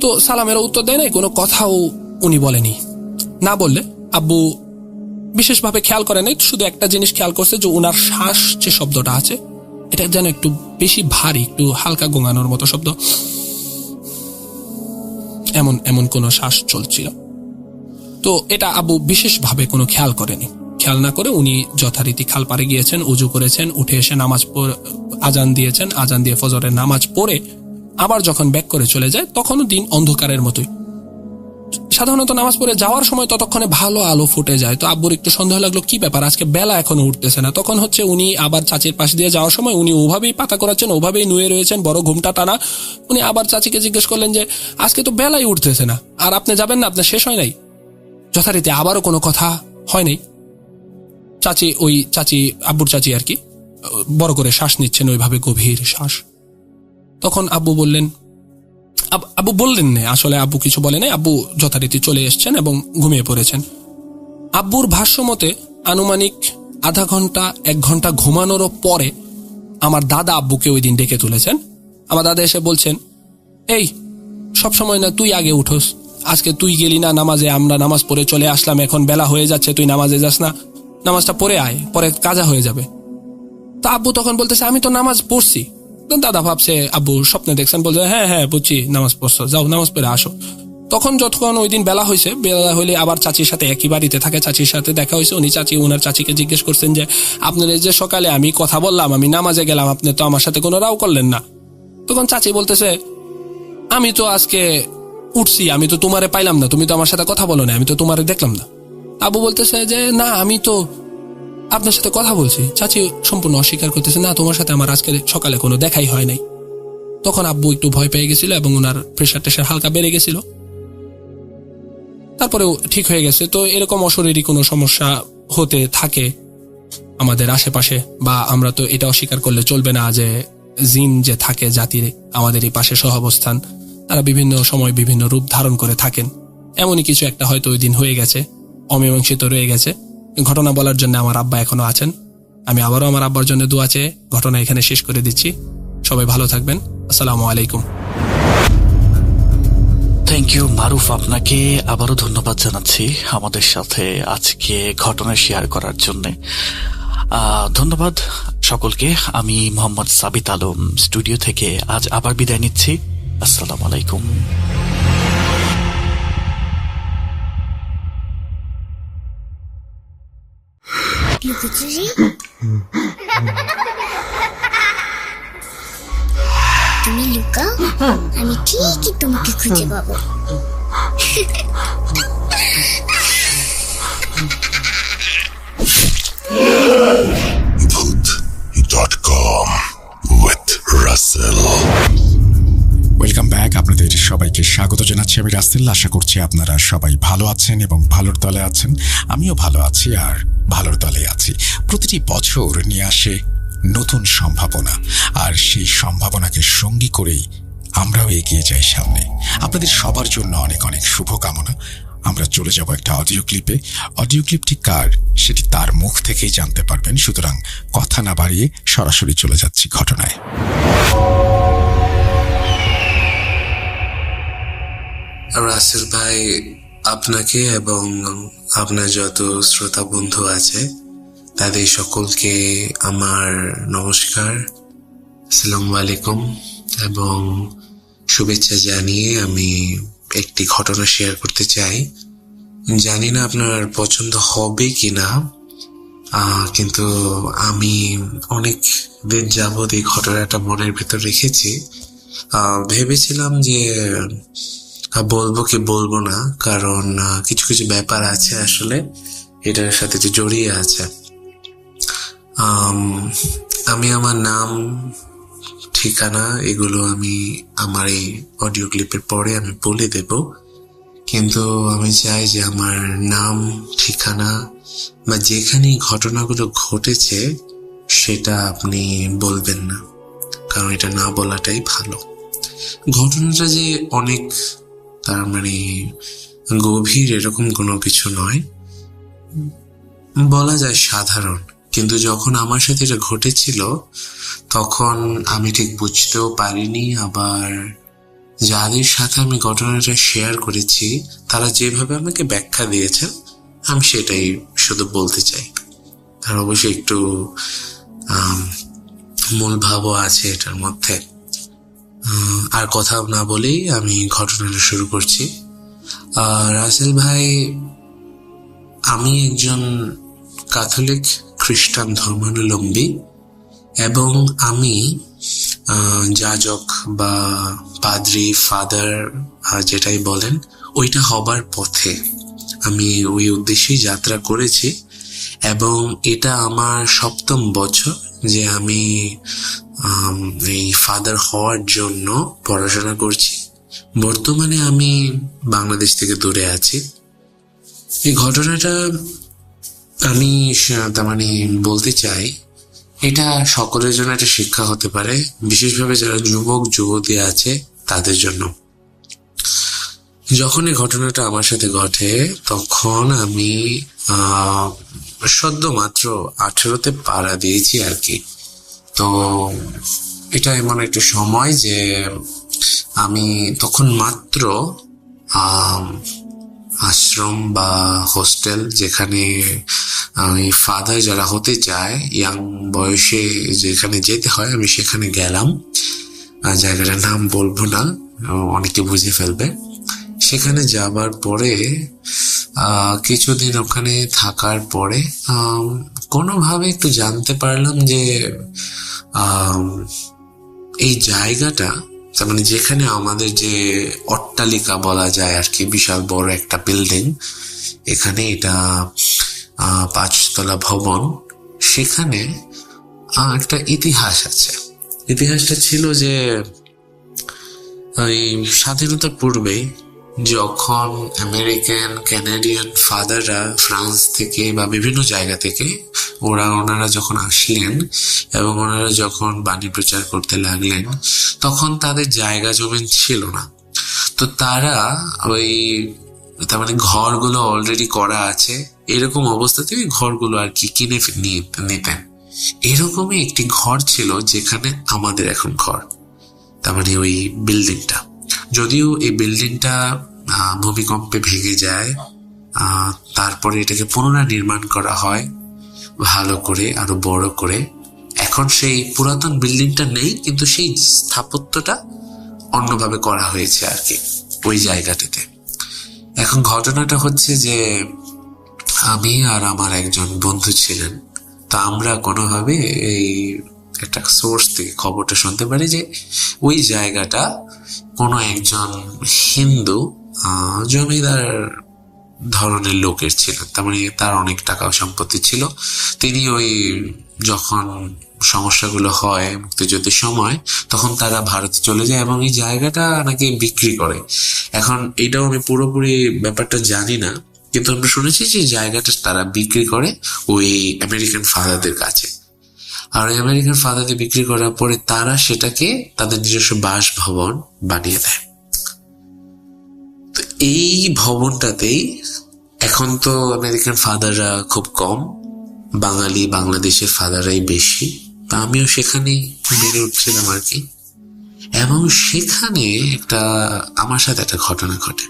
তো সালামের উত্তর দেয় নাই, কোনো কথাও উনি বলেনি। না বললে আব্বু বিশেষভাবে খেয়াল করে নাই, শুধু একটা জিনিস খেয়াল করছে যে উনার শ্বাস যে শব্দটা আছে এটা যেন একটু বেশি ভারী, একটু হালকা গোঙানোর মতো শব্দ, এমন এমন কোনো শ্বাস চলছিল। তো এটা আব্বু বিশেষভাবে কোনো খেয়াল করেনি। খেয়াল না করে উনি যথারীতি খাল পাড়ে গিয়েছেন, উজু করেছেন, উঠে এসে নামাজ আজান দিয়েছেন, আজান দিয়ে ফজরের নামাজ পড়ে আবার যখন ব্যাক করে চলে যায় তখনও দিন অন্ধকারের মতোই। সাধারণত নামাজ পড়ে যাওয়ার সময় ততক্ষণে ভালো আলো ফুটে যায়। তো আব্বুর একটু সন্দেহ লাগলো, কি ব্যাপার, আজকে বেলা এখনো উঠতেছে না। তখন হচ্ছে উনি আবার চাচির পাশ দিয়ে যাওয়ার সময় উনি ওভাবেই পাতা করাচ্ছেন, ওভাবেই নুয়ে রয়েছেন, বড় ঘুমটা টানা। উনি আবার চাচিকে জিজ্ঞেস করলেন যে আজকে তো বেলাই উঠতেছে না, আর আপনি যাবেন না, আপনার শেষ হয় নাই? যথারীতি আবারও কোনো কথা হয় নাই। চাচি আব্বুর চাচি আর কি বড় করে শ্বাস নিচ্ছেন, ওইভাবে গভীর শ্বাস। তখন আব্বু বললেন না, আসলে আব্বু কিছু বলে নাই। আব্বু যথারীতি চলে এসছেন এবং ঘুমিয়ে পড়েছেন। আব্বুর ভাষ্য মতে আনুমানিক আধা ঘন্টা 1 ঘন্টা ঘুমানোরও পরে আমার দাদা আব্বুকে ওই দিন ডেকে তুলেছেন। আমার দাদা এসে বলছেন, এই সবসময় না তুই আগে উঠোস, আজকে তুই গেলি না নামাজে, আমরা নামাজ পড়ে চলে আসলাম, এখন বেলা হয়ে যাচ্ছে, তুই নামাজে যাস না, নামাজটা পড়ে আয়, পরে কাজা হয়ে যাবে। তা আব্বু তখন বলতেছে আমি তো নামাজ পড়ছি। দাদা ভাবছে আব্বু স্বপ্নে দেখছেন, বলছে হ্যাঁ বুঝছি নামাজ পড়ছো, যাও নামাজ পড়ে আসো। তখন যতক্ষণ ওই দিন বেলা হয়েছে, বেলা হইলে আবার চাচির সাথে একই বাড়িতে থাকে, চাচির সাথে দেখা হয়েছে। ওনার চাচিকে জিজ্ঞেস করছেন যে আপনার যে সকালে আমি কথা বললাম, আমি নামাজে গেলাম, আপনি তো আমার সাথে কোনো রাও করলেন না। তখন চাচি বলতেছে আমি তো আজকে উঠছি, আমি তো তোমারে পাইলাম না, তুমি তো আমার সাথে কথা বলো না, আমি তো তোমারে দেখলাম না। আব্বু বলতেছে যে না, আমি তো আপনার সাথে কথা বলছি। চাচি সম্পূর্ণ অস্বীকার করতেছে, না তোমার সাথে আমার আজকে সকালে কোনো দেখাই হয় নাই। তখন আব্বু একটু ভয় পেয়ে গেছিল এবং ওনার প্রেশার টেশার হালকা বেড়ে গেছিল, তারপরেও ঠিক হয়ে গেছে। তো এরকম অশরীরী কোনো সমস্যা হতে থাকে আমাদের আশেপাশে, বা আমরা তো এটা অস্বীকার করলে চলবে না যে জিন যে থাকে জাতির আমাদের এই পাশে সহাবস্থান, তারা বিভিন্ন সময় বিভিন্ন রূপ ধারণ করে থাকেন। এমনই কিছু একটা হয়তো ওই দিন হয়ে গেছে, অমীমাংসিত রয়ে গেছে। ঘটনা বলার জন্য আমার আব্বা এখনো আছেন। আমি আবারও আমার আব্বার জন্য দোয়া চেয়ে ঘটনা এখানে শেষ করে দিচ্ছি। সবাই ভালো থাকবেন। আসসালামু আলাইকুম। থ্যাংক ইউ মারুফ, আপনাকে আবারও ধন্যবাদ জানাচ্ছি আমাদের সাথে আজকে ঘটনা শেয়ার করার জন্য। ধন্যবাদ সকলকে। আমি মোহাম্মদ সাবিত আলম স্টুডিও থেকে আজ আবার বিদায় নিচ্ছি। আসসালামু আলাইকুম। লুকোচুরি, তুমি লুকাও, আমি ঠিকই তোমাকে খুঁজে পাবো। Voot.com with Russell. Welcome back. আপনাদের সবাইকে স্বাগত জানাচ্ছি। আমি রাসেল। আশা করছি আপনারা সবাই ভালো আছেন এবং ভালোর দলে আছেন। আমিও ভালো আছি আর ভালোর দলে আছি। প্রতিটি বছর নিয়ে আসে নতুন সম্ভাবনা, আর সেই সম্ভাবনাকে সঙ্গী করেই আমরাও এগিয়ে যাই সামনে। আপনাদের সবার জন্য অনেক অনেক শুভকামনা। আমরা চলে যাব একটা অডিও ক্লিপে। অডিও ক্লিপটি কার সেটি তার মুখ থেকেই জানতে পারবেন। সুতরাং কথা না বাড়িয়ে সরাসরি চলে যাচ্ছি ঘটনায়। রাসেল ভাই, আপনাকে এবং আপনার যত শ্রোতা বন্ধু আছে তাদের সকলকে আমার নমস্কার, আসসালামু আলাইকুম এবং শুভেচ্ছা জানিয়ে আমি একটি ঘটনা শেয়ার করতে চাই। জানি না আপনার পছন্দ হবে কিনা, কিন্তু আমি অনেক দিন যাবৎ এই ঘটনাটা মনের ভেতর রেখেছি। ভেবেছিলাম যে বলবো কি বলবো না, কারণ কিছু কিছু ব্যাপার আছে আসলে এটার সাথে যে জড়িয়ে আছে। আমি আমার নাম, ঠিকানা এগুলো আমি আমার এই অডিও ক্লিপের পরে আমি বলে দেব, কিন্তু আমি চাই যে আমার নাম, ঠিকানা বা যেখানে ঘটনাগুলো ঘটেছে সেটা আপনি বলবেন না, কারণ এটা না বলাটাই ভালো। ঘটনাটা যে অনেক তার মানে গভীর এরকম কোনো কিছু নয়, বলা যায় সাধারণ। কিন্তু যখন আমার সাথে এটা ঘটেছিল তখন আমি ঠিক বুঝতেও পারিনি, আবার যাদের সাথে আমি ঘটনাটা শেয়ার করেছি তারা যেভাবে আমাকে ব্যাখ্যা দিয়েছেন আমি সেটাই শুধু বলতে চাই। আর অবশ্যই একটু মূল ভাবও আছে এটার মধ্যে। আর কথা না বলেই আমি ঘটনাটা শুরু করছি। রাসেল ভাই, আমি একজন ক্যাথলিক খ্রিস্টান ধর্মাবলম্বী এবং আমি যাজক বা পাদ্রি, ফাদার যেটাই বলেন, ওইটা হবার পথে। আমি ওই উদ্দেশ্যেই যাত্রা করেছি এবং এটা আমার 7ম বছর যে আমি এই ফাদার হওয়ার জন্য পড়াশোনা করছি। বর্তমানে আমি বাংলাদেশ থেকে দূরে আছি। এই ঘটনাটা আমি তার মানে বলতে চাই, এটা সকলের জন্য একটা শিক্ষা হতে পারে, বিশেষভাবে যারা যুবক যুবতী আছে তাদের জন্য। যখন এই ঘটনাটা আমার সাথে ঘটে তখন আমি সদ্য মাত্র 18তে পাড়া দিয়েছি আর কি। তো এটা এমন একটা সময় যে আমি তখন মাত্র আশ্রম বা হোস্টেল, যেখানে ফাদার যারা হতে চায় ইয়াং বয়সে যেখানে যেতে হয়, আমি সেখানে গেলাম। জায়গাটার নাম বলবো না, অনেকে বুঝে ফেলবে। সেখানে যাবার পরে কিছুদিন ওখানে থাকার পরে কোনোভাবে একটু জানতে পারলাম যে এই জায়গাটা, তার মানে যেখানে আমাদের যে অট্টালিকা বলা যায় আর কি, বিশাল বড় একটা বিল্ডিং, এখানে এটা 5 তলা ভবন, সেখানে একটা ইতিহাস আছে। ইতিহাসটা ছিল যে এই স্বাধীনতার পূর্বে যখন আমেরিকান কানাডিয়ান ফাদাররা ফ্রান্স থেকে বা বিভিন্ন জায়গা থেকে ওনারা যখন আসলেন এবং ওনারা যখন বাণী প্রচার করতে লাগলেন, তখন তাদের জায়গা জমিন ছিল না। তো তারা ওই তার মানে ঘরগুলো অলরেডি করা আছে, এরকম অবস্থাতে ওই ঘরগুলো আর কি কিনে নিতেন। এরকমই একটি ঘর ছিল যেখানে আমাদের এখন ঘর, তার মানে ওই বিল্ডিংটা। যদিও এই বিল্ডিংটা ভূমিকম্পে ভেঙে যায়, তারপরে এটাকে পুনর্নির্মাণ করা হয় ভালো করে, আরো বড় করে। এখন সেই পুরাতন বিল্ডিংটা নেই, কিন্তু সেই স্থাপত্যটা অন্যভাবে করা হয়েছে আর কি ওই জায়গাটাতে। এখন ঘটনাটা হচ্ছে যে আমি আর আমার একজন বন্ধু ছিলেন, তা আমরা কোনোভাবে এই একটা সোর্স থেকে খবরটা শুনতে পারি যে ওই জায়গাটা কোনো একজন হিন্দু জমিদার ধরনের লোকের ছিল, তার মানে তার অনেক টাকা সম্পত্তি ছিল। তিনি ওই যখন সমস্যাগুলো হয় মুক্তিযুদ্ধের সময়, তখন তারা ভারতে চলে যায় এবং এই জায়গাটা নাকি বিক্রি করে। এখন এটাও আমি পুরোপুরি ব্যাপারটা জানি না, কিন্তু আমরা শুনেছি যে জায়গাটা তারা বিক্রি করে ওই আমেরিকান ফাদারদের কাছে। আর আমেরিকান ফাদারদের বিক্রি করার পরে তারা সেটাকে তাদের নিজস্ব বাসভবন বানিয়ে দেয়। তো এই ভবনটাতেই এখন তো আমেরিকান ফাদাররা খুব কম, বাংলাদেশের ফাদাররাই বেশি। তা আমিও সেখানেই বেড়ে উঠছিলাম আর কি। এবং সেখানে আমার সাথে একটা ঘটনা ঘটে।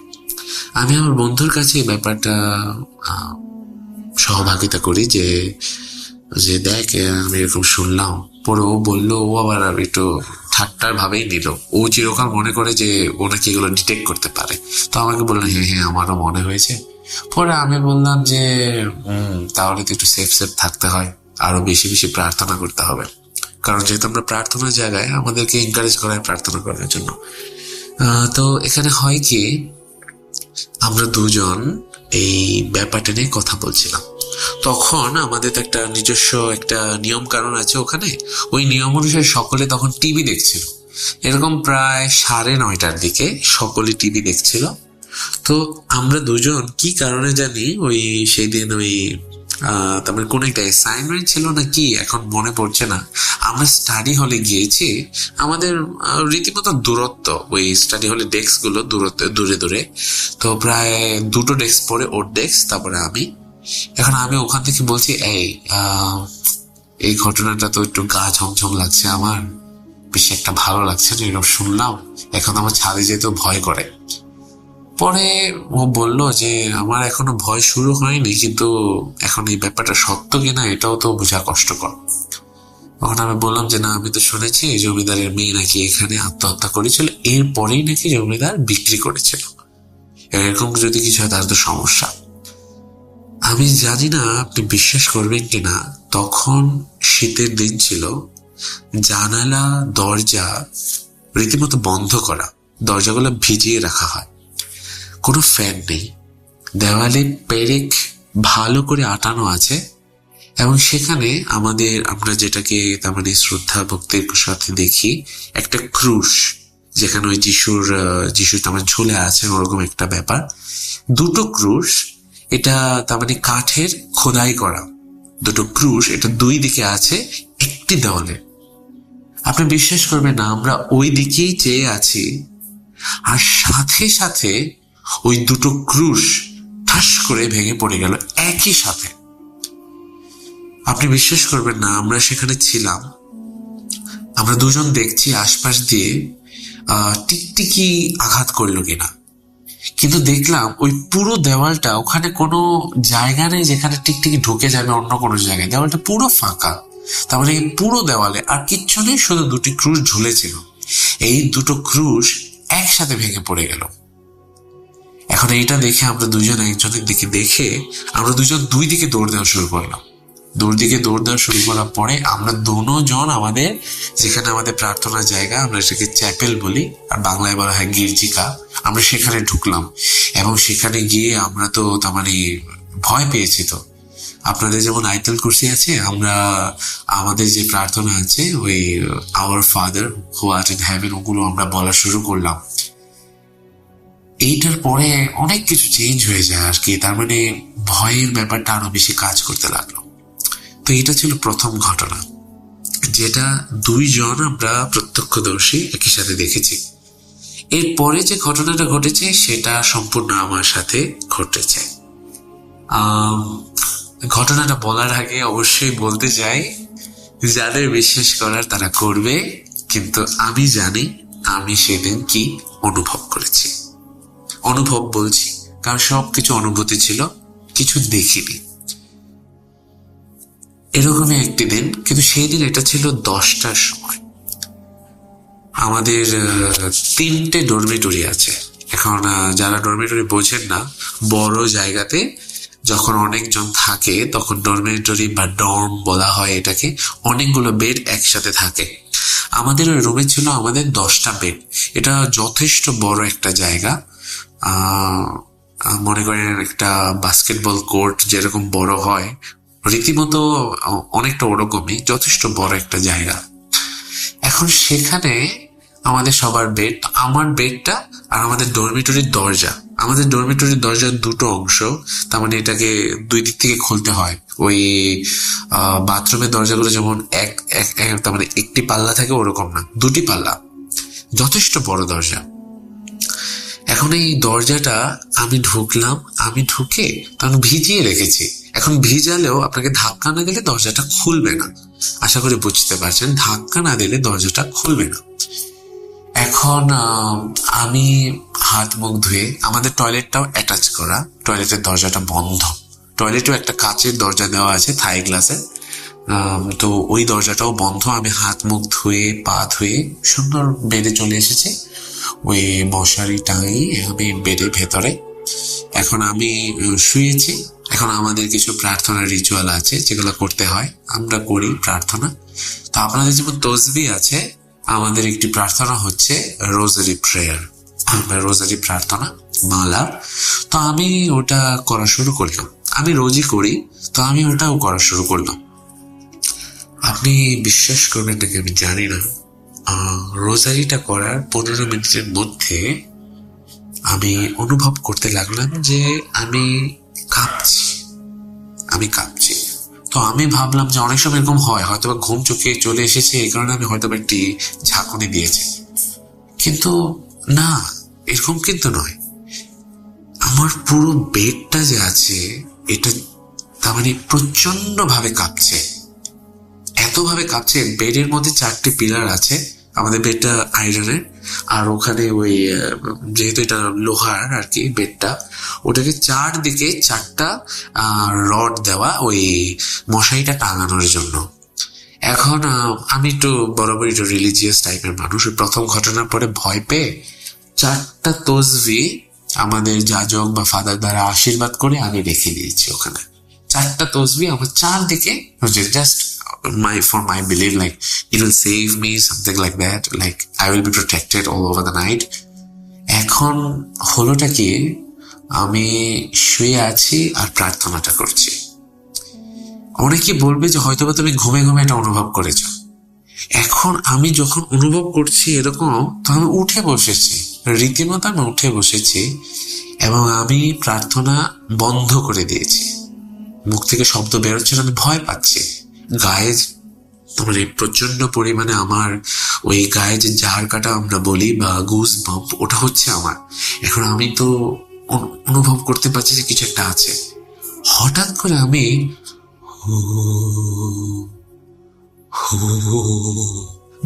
আমি আমার বন্ধুর কাছে এই ব্যাপারটা সহভাগিতা করি যে দেখ আমি এরকম শুনলাম। পরে ও বললো, ও আবার একটু ঠাট্টার ভাবেই নিল। ও চিরকাল মনে করে যে ও নাকি এগুলো ডিটেক্ট করতে পারে। তো আমাকে বললো হ্যাঁ আমারও মনে হয়েছে। পরে আমি বললাম যে তাহলে তো একটু সেফ থাকতে হয়, আরো বেশি বেশি প্রার্থনা করতে হবে, কারণ যেহেতু আমরা প্রার্থনার জায়গায়, আমাদেরকে এনকারেজ করায় প্রার্থনা করার জন্য। তো এখানে হয় কি, আমরা দুজন এই ব্যাপারটা নিয়ে কথা বলছিলাম। তখন আমাদের তো একটা নিজস্ব একটা নিয়ম কানুন আছে ওখানে। ওই নিয়ম অনুসারে সকলে তখন টিভি দেখছিল। এরকম প্রায় 9:30টার দিকে সকলে টিভি দেখছিল। তো আমরা দুজন কি কারণে জানি ওই সেই দিন ওই তারপরে কোন একটা অ্যাসাইনমেন্ট ছিল না কি, এখন মনে পড়ছে না, আমরা স্টাডি হলে গিয়েছি, আমাদের রীতিমতো দূরত্ব, ওই স্টাডি হলে ডেস্ক গুলো দূরে দূরে, তো প্রায় 2টো ডেস্ক পরে ওর ডেস্ক, তারপরে আমি। এখন আমি ওখান থেকে বলছি, এই ঘটনাটা তো একটু গা ঝমঝম লাগছে, আমার বেশি একটা ভালো লাগছে না, এরকম শুনলাম, এখন আমার ছাদে যেতেও ভয় করে। পরে ও বলল যে আমার এখনো ভয় শুরু হয়নি, কিন্তু এখন এই ব্যাপারটা সত্য কিনা এটাও তো বোঝা কষ্টকর। তখন আমি বললাম যে না, আমি তো শুনেছি জমিদারের মেয়ে নাকি এখানে আত্মহত্যা করেছিল, এরপরেই নাকি জমিদার বিক্রি করেছিল, এরকম যদি কিছু হয় তার তো সমস্যা। আমি জানি না আপনি বিশ্বাস করবেন কিনা, তখন শীতের দিন ছিল, জানালা দরজা রীতিমতো বন্ধ করা, দরজাগুলো ভিজিয়ে রাখা হয়, কোনো ফ্যান নেই, দেওয়ালে পেরেক ভালো করে আটানো আছে, এবং সেখানে আমরা যেটাকে তার মানে শ্রদ্ধা ভক্তির সাথে দেখি, একটা ক্রুশ, যেখানে ওই যিশু তার মানে ঝুলে আছে, ওরকম একটা ব্যাপার। 2টো ক্রুশ, এটা তার মানে কাঠের খোদাই করা 2টো ক্রুশ, এটা 2 দিকে আছে একটি দেওয়ালে। আপনি বিশ্বাস করবেন না, আমরা ওই দিকেই চেয়ে আছি, আর সাথে সাথে ওই 2টো ক্রুশ ঠাস করে ভেঙে পড়ে গেল একই সাথে। আপনি বিশ্বাস করবেন না, আমরা সেখানে ছিলাম, আমরা দুজন দেখছি আশপাশ দিয়ে টিকটিকি আঘাত করলো কিনা, কিন্তু দেখলাম ওই পুরো দেওয়ালটা, ওখানে কোনো জায়গা নেই যেখানে টিকটিকি ঢুকে যাবে অন্য কোনো জায়গায়, দেওয়ালটা পুরো ফাঁকা, তার মানে পুরো দেওয়ালে আর কিচ্ছু নেই, শুধু 2টি ক্রুশ ঝুলেছিল। এই 2টো ক্রুশ একসাথে ভেঙে পড়ে গেল। এখন এইটা দেখে আমরা দুজন একজনের দিকে দেখে আমরা দুজন 2 দিকে দৌড় দেওয়া শুরু করলাম। দৌড় দেওয়া শুরু করার পরে আমরা দুজন আমাদের যেখানে আমাদের প্রার্থনার জায়গা, আমরা সেটাকে চ্যাপেল বলি, আর বাংলায় বলা হয় গির্জিকা, আমরা সেখানে ঢুকলাম। এবং সেখানে গিয়ে আমরা তো তার মানে ভয় পেয়েছি। তো আপনাদের যেমন আয়াতুল কুরসি আছে, আমরা আমাদের যে প্রার্থনা আছে ওই hour father who art in heaven, ওগুলো আমরা বলা শুরু করলাম। এইটার পরে অনেক কিছু চেঞ্জ হয়ে যায় আর কি, তার মানে ভয়ের ব্যাপারটা আরো বেশি কাজ করতে লাগলো। তো এটা ছিল প্রথম ঘটনা, যেটা 2 জন আমরা প্রত্যক্ষদর্শী একই সাথে দেখেছি। এরপরে যে ঘটনাটা ঘটেছে সেটা সম্পূর্ণ আমার সাথে ঘটেছে। ঘটনাটা বলার আগে অবশ্যই বলতে চাই, যাদের বিশ্বাস করার তারা করবে, কিন্তু আমি জানি আমি সেদিন কি অনুভব করেছি। অনুভব বলছি কারণ সবকিছু অনুভূতি ছিল, কিছু দেখিনি। এরকমই একটি দিন, কিন্তু সেই দিন এটা ছিল 10টার সময়। আমাদের 3টে ডরমিটরি আছে। এখন যারা ডরমিটরি বোঝেন না, বড় জায়গাতে যখন অনেকজন থাকে তখন ডরমিটরি বা ডর্ম বলা হয় এটাকে, অনেকগুলো বেড একসাথে থাকে। আমাদের ওই রুমে ছিল আমাদের 10টা বেড। এটা যথেষ্ট বড় একটা জায়গা, মনে করেন একটা বাস্কেটবল কোর্ট যেরকম বড় হয়, রীতিমতো অনেকটা ওরকমই, যথেষ্ট বড় একটা জায়গা। এখন সেখানে আমাদের সবার বেড, আমার বেডটা আর আমাদের ডরমিটরির দরজা, আমাদের ডরমিটরির দরজার 2টো অংশ, তার মানে এটাকে 2 দিক থেকে খুলতে হয়। ওই বাথরুমের দরজাগুলো যেমন তার মানে একটি পাল্লা থাকে, ওরকম না, 2টি পাল্লা, যথেষ্ট বড় দরজা। এখন এই দরজাটা আমি ঢুকলাম, আমি ঢুকে তখন ভিজিয়ে রেখেছি। এখন ভিজালেও আপনাকে ধাক্কা না দিলে দরজাটা খুলবে না, আশা করি বুঝতে পারছেন, ধাক্কা না দিলে দরজাটা খুলবে না। এখন আমি হাত মুখ ধুয়ে, আমাদের টয়লেটটাও অ্যাটাচ করা, টয়লেটের দরজাটা বন্ধ, টয়লেটেও একটা কাচের দরজা দেওয়া আছে থাই গ্লাসের, তো ওই দরজাটাও বন্ধ। আমি হাত মুখ ধুয়ে পা ধুয়ে সুন্দর বেডে চলে এসেছি, ওই মশারি টাঙিয়ে আমি বেডের ভেতরে। এখন আমি শুয়েছি। এখন আমাদের কিছু প্রার্থনার রিচুয়াল আছে যেগুলো করতে হয়, আমরা করি প্রার্থনা। তো আপনাদের যেমন তসবিহ আছে, আমাদের একটি প্রার্থনা হচ্ছে রোজারি প্রেয়ার, আমরা রোজারি প্রার্থনা মালা। তো আমি ওটা করা শুরু করলাম, আমি রোজই করি, তো আমি ওটাও করা শুরু করলাম। আপনি বিশ্বাস করবেন নাকি আমি জানি না, রোজারিটা করার 15 মিনিটের মধ্যে আমি অনুভব করতে লাগলাম যে আমি কাঁপছি। তো আমি ভাবলাম যে অনেক সময় এরকম হয়, হয়তো ঘুম চোখে চলে এসেছে, এই কারণে আমি হয়তো একটি ঝাঁকুনি দিয়েছি। কিন্তু না, এরকম কিন্তু নয়। আমার পুরো বেডটা যে আছে এটা তার মানে প্রচন্ড ভাবে কাঁপছে, এত ভাবে কাঁপছে। বেডের মধ্যে 4টি পিলার আছে, আমাদের বেডটা আয়রনের, আর ওখানে ওই যেহেতু এটা লোহার আর কি বেডটা, ওটাকে চারদিকে 4টা রড দেওয়া ওই মশারিটা টাঙানোর জন্য। এখন আমি একটু বরাবর একটু রিলিজিয়াস টাইপের মানুষ। প্রথম ঘটনার পরে ভয় পেয়ে 4টা তসবি আমাদের যাজক বা ফাদার দ্বারা আশীর্বাদ করে আমি রেখে দিয়েছি ওখানে। 4টা তসবি আমার চারদিকে, just for my belief, like it will save me, something like that, like I will be protected all over the night. এখন হলোটা কি, আমি শুয়ে আছি আর প্রার্থনাটা করছি। অনেকে বলবে যে হয়তো তুমি ঘুমে ঘুমে এটা অনুভব করেছ। এখন আমি যখন অনুভব করছি এরকম, তো আমি উঠে বসেছি, রীতিমতো আমি উঠে বসেছি এবং আমি প্রার্থনা বন্ধ করে দিয়েছি। মুখ থেকে শব্দ বেরোচ্ছে, আমি ভয় পাচ্ছি। গায়ে মানে প্রচন্ড পরিমাণে আমার ওই গায়ে যে জার কাটা আমরা বলি বা গুজ বাম্প, ওটা হচ্ছে আমার। এখন আমি তো অনুভব করতে পারছি যে কিছু একটা আছে। হঠাৎ করে আমি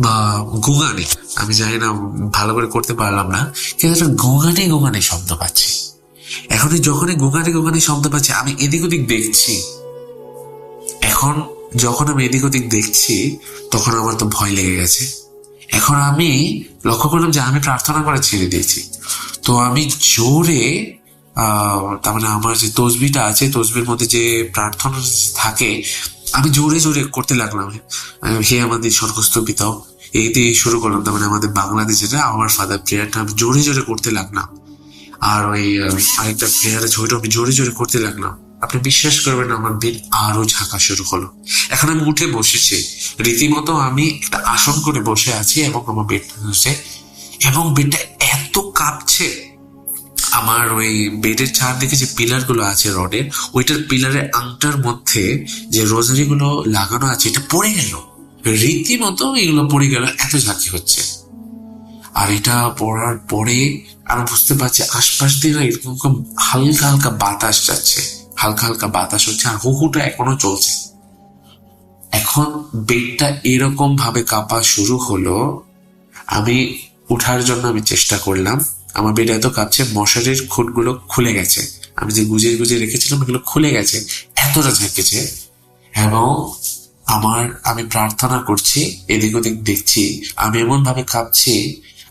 বা গুঙানি, আমি জানি না, ভালো করে করতে পারলাম না, কিন্তু একটা গুঙানি গুঙানি শব্দ পাচ্ছি। এখন যখনই গুঙানি গুঙানি শব্দ পাচ্ছি, আমি এদিক ওদিক দেখছি। এখন যখন আমি এদিক ওদিক দেখছি তখন আমার তো ভয় লেগে গেছে। এখন আমি লক্ষ্য করলাম যে আমি প্রার্থনা করা ছেড়ে দিয়েছি। তো আমি জোরে তার মানে আমার যে তসবিটা আছে, তসবির মধ্যে যে প্রার্থনা থাকে, আমি জোরে জোরে করতে লাগলাম, হে আমাদের স্বর্গস্থ পিতাও, এই দিয়ে শুরু করলাম। তার মানে আমাদের বাংলাদেশের আমার ফাদার প্রেয়ারটা আমি জোরে জোরে করতে লাগলাম। আর ওই আরেকটা প্রেয়ারের ছবিটা আমি জোরে জোরে করতে লাগলাম। আপনি বিশ্বাস করবেন না, আমার বেড আরো ঝাঁকা শুরু হলো। এখন আমি উঠে বসেছি, রীতিমতো আমি একটা আসন করে বসে আছি এবং আমার বেডটা হচ্ছে, এবং বেডটা এত কাঁপছে। আমার ওই বেডের চারদিকে যে পিলার গুলো আছে রডের, ওইটার পিলারের আংটার মধ্যে যে রোজারি গুলো লাগানো আছে, এটা পড়ে গেল, রীতিমতো এগুলো পড়ে গেল, এত ঝাঁকি হচ্ছে। আর এটা পড়ার পরে আমি বুঝতে পারছি আশপাশ দিয়ে এরকম হালকা হালকা বাতাস যাচ্ছে, হালকা হালকা বাতাস হচ্ছে, আর হুহুটা এখনো চলছে। এখন বেডটা এরকম ভাবে কাঁপা শুরু হলো। আমি উঠার জন্য আমি চেষ্টা করলাম, আমার বেড এত কাঁপছে, মশারির খুঁটগুলো খুলে গেছে, আমি যে গুজিয়ে গুজিয়ে রেখেছিলাম এগুলো খুলে গেছে, এতটা ঝেঁকেছে। এবং আমি প্রার্থনা করছি, এদিক ওদিক দেখছি, আমি এমন ভাবে কাঁপছি,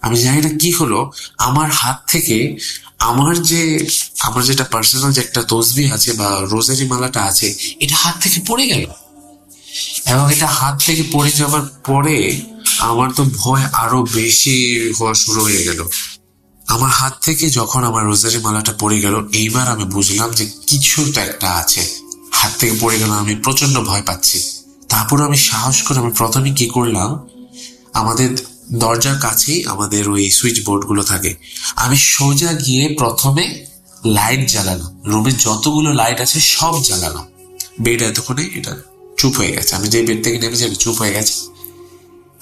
আমি জানি না কি হলো। আমার হাত থেকে আমার যেটা পার্সোনাল যে একটা তসবিহ আছে বা রোজারি মালাটা আছে, এটা হাত থেকে পড়ে গেল। এবং এটা হাত থেকে পড়ে যাওয়ার পরে আমার তো ভয় আরো বেশি হওয়া শুরু হয়ে গেল। আমার হাত থেকে যখন আমার রোজারি মালাটা পড়ে গেল, এইবার আমি বুঝলাম যে কিছু তো একটা আছে। হাত থেকে পড়ে গেল, আমি প্রচন্ড ভয় পাচ্ছি। তারপর আমি সাহস করে আমি প্রথমে কি করলাম, আমাদের দরজার কাছেই আমাদের ওই সুইচ বোর্ড গুলো থাকে, আমি সোজা গিয়ে প্রথমে লাইট জ্বালালাম, রুমের যতগুলো লাইট আছে সব জ্বালালাম। বেড এতক্ষণে এটা চুপ হয়ে গেছে, আমি যে বেড থেকে নেমেছি চুপ হয়ে গেছে।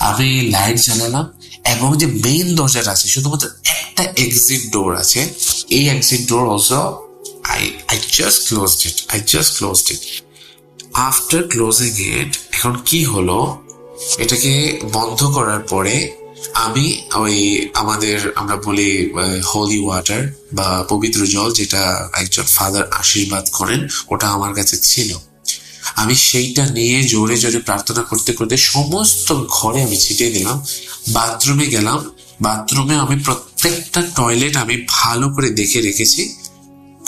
আমি লাইট জ্বালালাম এবং যে মেইন দরজাটা আছে, শুধুমাত্র একটা এক্সিট ডোর আছে, এই exit door also I just closed it. After closing it, এখন কি হলো, এটাকে বন্ধ করার পরে আমি ওই আমরা বলি হোলি ওয়াটার বা পবিত্র জল, যেটা একজন ফাদার আশীর্বাদ করেন, ওটা আমার কাছে ছিল। আমি সেইটা নিয়ে জোরে জোরে প্রার্থনা করতে করতে সমস্ত ঘরে আমি ছিটিয়ে দিলাম। বাথরুমে গেলাম, বাথরুমে আমি প্রত্যেকটা টয়লেট আমি ভালো করে দেখে রেখেছি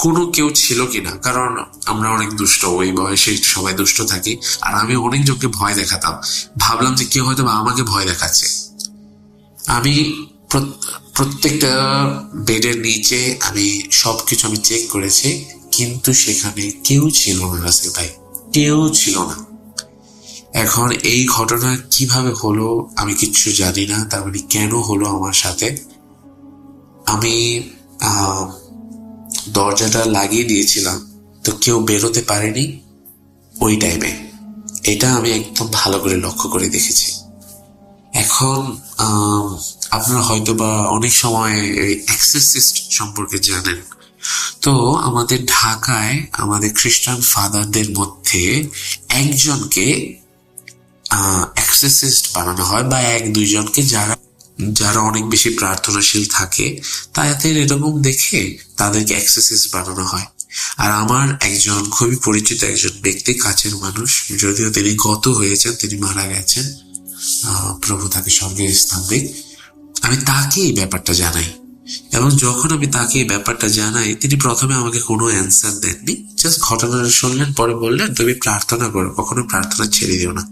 কোনো কেউ ছিল কিনা, কারণ আমরা অনেক দুষ্ট, ওই বয়সে সবাই দুষ্ট থাকি। আর আমি অনেক জনকে ভয় দেখাতাম, ভাবলাম যে কেউ হয়তো আমাকে ভয় দেখাচ্ছে। আমি প্রত্যেকটা বেডের নিচে আমি সবকিছু আমি চেক করেছি, কিন্তু সেখানে কেউ ছিল না রাসেল ভাই, কেউ ছিল না। এখন এই ঘটনা কিভাবে হলো আমি কিচ্ছু জানি না, তার মানে কেন হলো আমার সাথে। আমি দরজাটা লাগিয়ে দিয়েছিলাম, তো কেউ বেরোতে পারেনি ওই টাইমে। এটা আমি একদম ভালো করে লক্ষ্য করে দেখেছি। এখন আপনারা হয়তো বা অনেক সময় এক্সরসিস্ট সম্পর্কে জানেন। তো আমাদের ঢাকায় আমাদের খ্রিস্টান ফাদারদের মধ্যে একজনকে এক্সরসিস্ট বানানো হয়, বা 1-2 জনকে যারা অনেক বেশি প্রার্থনাশীল থাকে তাদের এরকম দেখে তাদেরকে এক্সরসিস্ট বানানো হয়। আর আমার একজন খুবই পরিচিত একজন ব্যক্তি, কাছের মানুষ, যদিও তিনি গত হয়েছেন, তিনি মারা গেছেন, প্রভু তাকে স্বর্গে স্থান দিক, আমি তাকে এই ব্যাপারটা জানাই। এবং যখন আমি তাকে এই ব্যাপারটা জানাই, তিনি প্রথমে আমাকে কোনো অ্যান্সার দেননি, জাস্ট ঘটনাটা শুনলেন, পরে বললেন তুমি প্রার্থনা করো, কখনো প্রার্থনা ছেড়ে দিও না।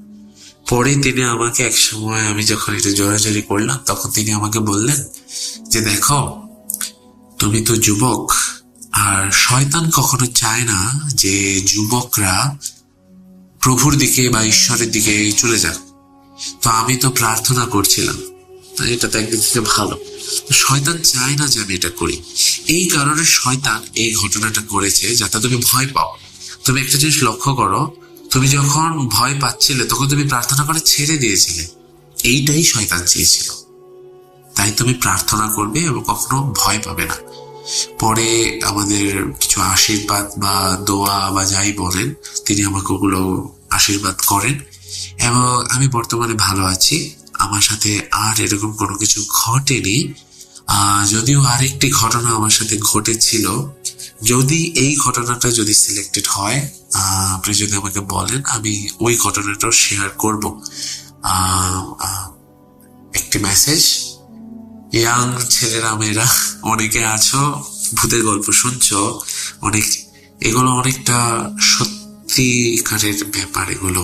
পরে তিনি আমাকে এক সময়, আমি যখন একটু জোরাজোরি করলাম, তখন তিনি আমাকে বললেন যে দেখো, তুমি তো যুবক, আর শয়তান কখনো চায় না যে যুবকরা প্রভুর দিকে বা ঈশ্বরের দিকে চলে যাক। তো আমি তো প্রার্থনা করছিলাম, এটা তো একদিক থেকে ভালো, শয়তান চায় না যে আমি এটা করি। এই কারণে শয়তান এই ঘটনাটা করেছে যাতে তুমি ভয় পাও। তুমি একটা জিনিস লক্ষ্য করো, তুমি যখন ভয় পাচ্ছিলে তখন তুমি প্রার্থনা করে ছেড়ে দিয়েছিলে। এইটাই শয়তান চেয়েছিল, তাই তুমি প্রার্থনা করবে এবং কখনো ভয় পাবে না। পরে আমাদের কিছু আশীর্বাদ বা দোয়া বা যাই বলেন, তিনি আমাকে ওগুলো আশীর্বাদ করেন এবং আমি বর্তমানে ভালো আছি। আমার সাথে আর এরকম কোনো কিছু ঘটেনি, যদিও আরেকটি ঘটনা আমার সাথে ঘটেছিল। যদি এই ঘটনাটা যদি সিলেক্টেড হয়, আপনি যদি আমাকে বলেন, আমি ওই ঘটনাটাও শেয়ার করব। একটি মেসেজ, ইয়াং ছেলেরা মেয়েরা অনেকে আছো, ভূতের গল্প শুনছো অনেক, এগুলো অনেকটা সত্যিকারের ব্যাপার। এগুলো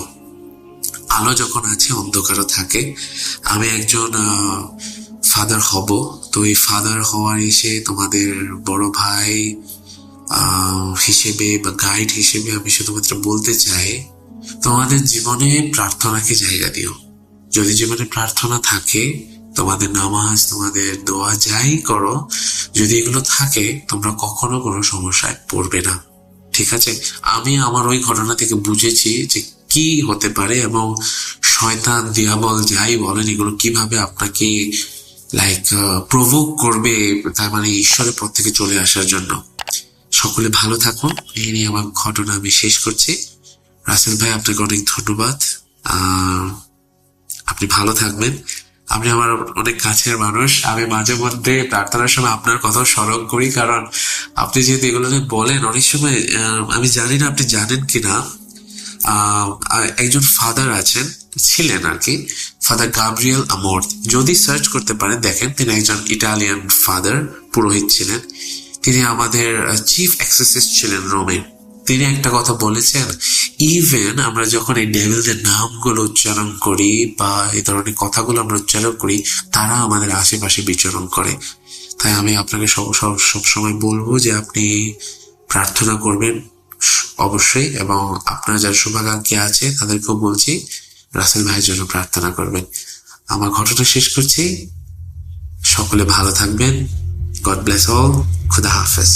আলো যখন আছে অন্ধকারও থাকে। আমি একজন ফাদার হব, তো এই ফাদার হওয়ার এসে তোমাদের বড় ভাই হিসেবে বা গাইড হিসেবে আমি শুধুমাত্র বলতে চাই, তোমাদের জীবনে প্রার্থনাকে জায়গা দিও। যদি জীবনে প্রার্থনা থাকে, তোমাদের নামাজ, তোমাদের দোয়া যাই করো, যদি এগুলো থাকে, তোমরা কখনো কোনো সমস্যায় পড়বে না। ঠিক আছে? আমি আমার ওই ঘটনা থেকে বুঝেছি যে কি হতে পারে এবং শয়তান, দিয়াবল যাই বলেন, এগুলো কিভাবে আপনাকে প্রভোক করবে, তার মানে ঈশ্বরের পথ থেকে চলে আসার জন্য। সকলে ভালো থাকুন। এই নিয়ে আমার ঘটনা আমি শেষ করছি। রাসেল ভাই, আপনাকে অনেক ধন্যবাদ। আপনি ভালো থাকবেন। আপনি আমার অনেক কাছের মানুষ। আমি মাঝে মধ্যে প্রার্থনার সময় আপনার কথাও স্মরণ করি, কারণ আপনি যেহেতু এগুলো বলেন, অনেক সময় আমি জানি না আপনি জানেন কিনা, একজন ফাদার ছিলেন আর কি, ফাদার গাব্রিয়েল আমোর্থ। যদি সার্চ করতে পারেন দেখেন, তিনি একজন ইটালিয়ান ফাদার, পুরোহিত ছিলেন। তিনি আমাদের চিফ এক্সরসিস্ট ছিলেন রোমে। তিনি একটা কথা বলেছেন, ইভেন আমরা যখন এই ডেভিলদের নামগুলো উচ্চারণ করি বা এই ধরনের কথাগুলো আমরা উচ্চারণ করি, তারা আমাদের আশেপাশে বিচরণ করে। তাই আমি আপনাকে সবসময় বলবো যে আপনি প্রার্থনা করবেন অবশ্যই, এবং আপনার যারা শুভাকাঙ্ক্ষী আছে তাদেরকেও বলছি রাসেল ভাইয়ের জন্য প্রার্থনা করবেন। আমার ঘটনা শেষ করছি। সকলে ভালো থাকবেন। God bless all. খুদা হাফেজ।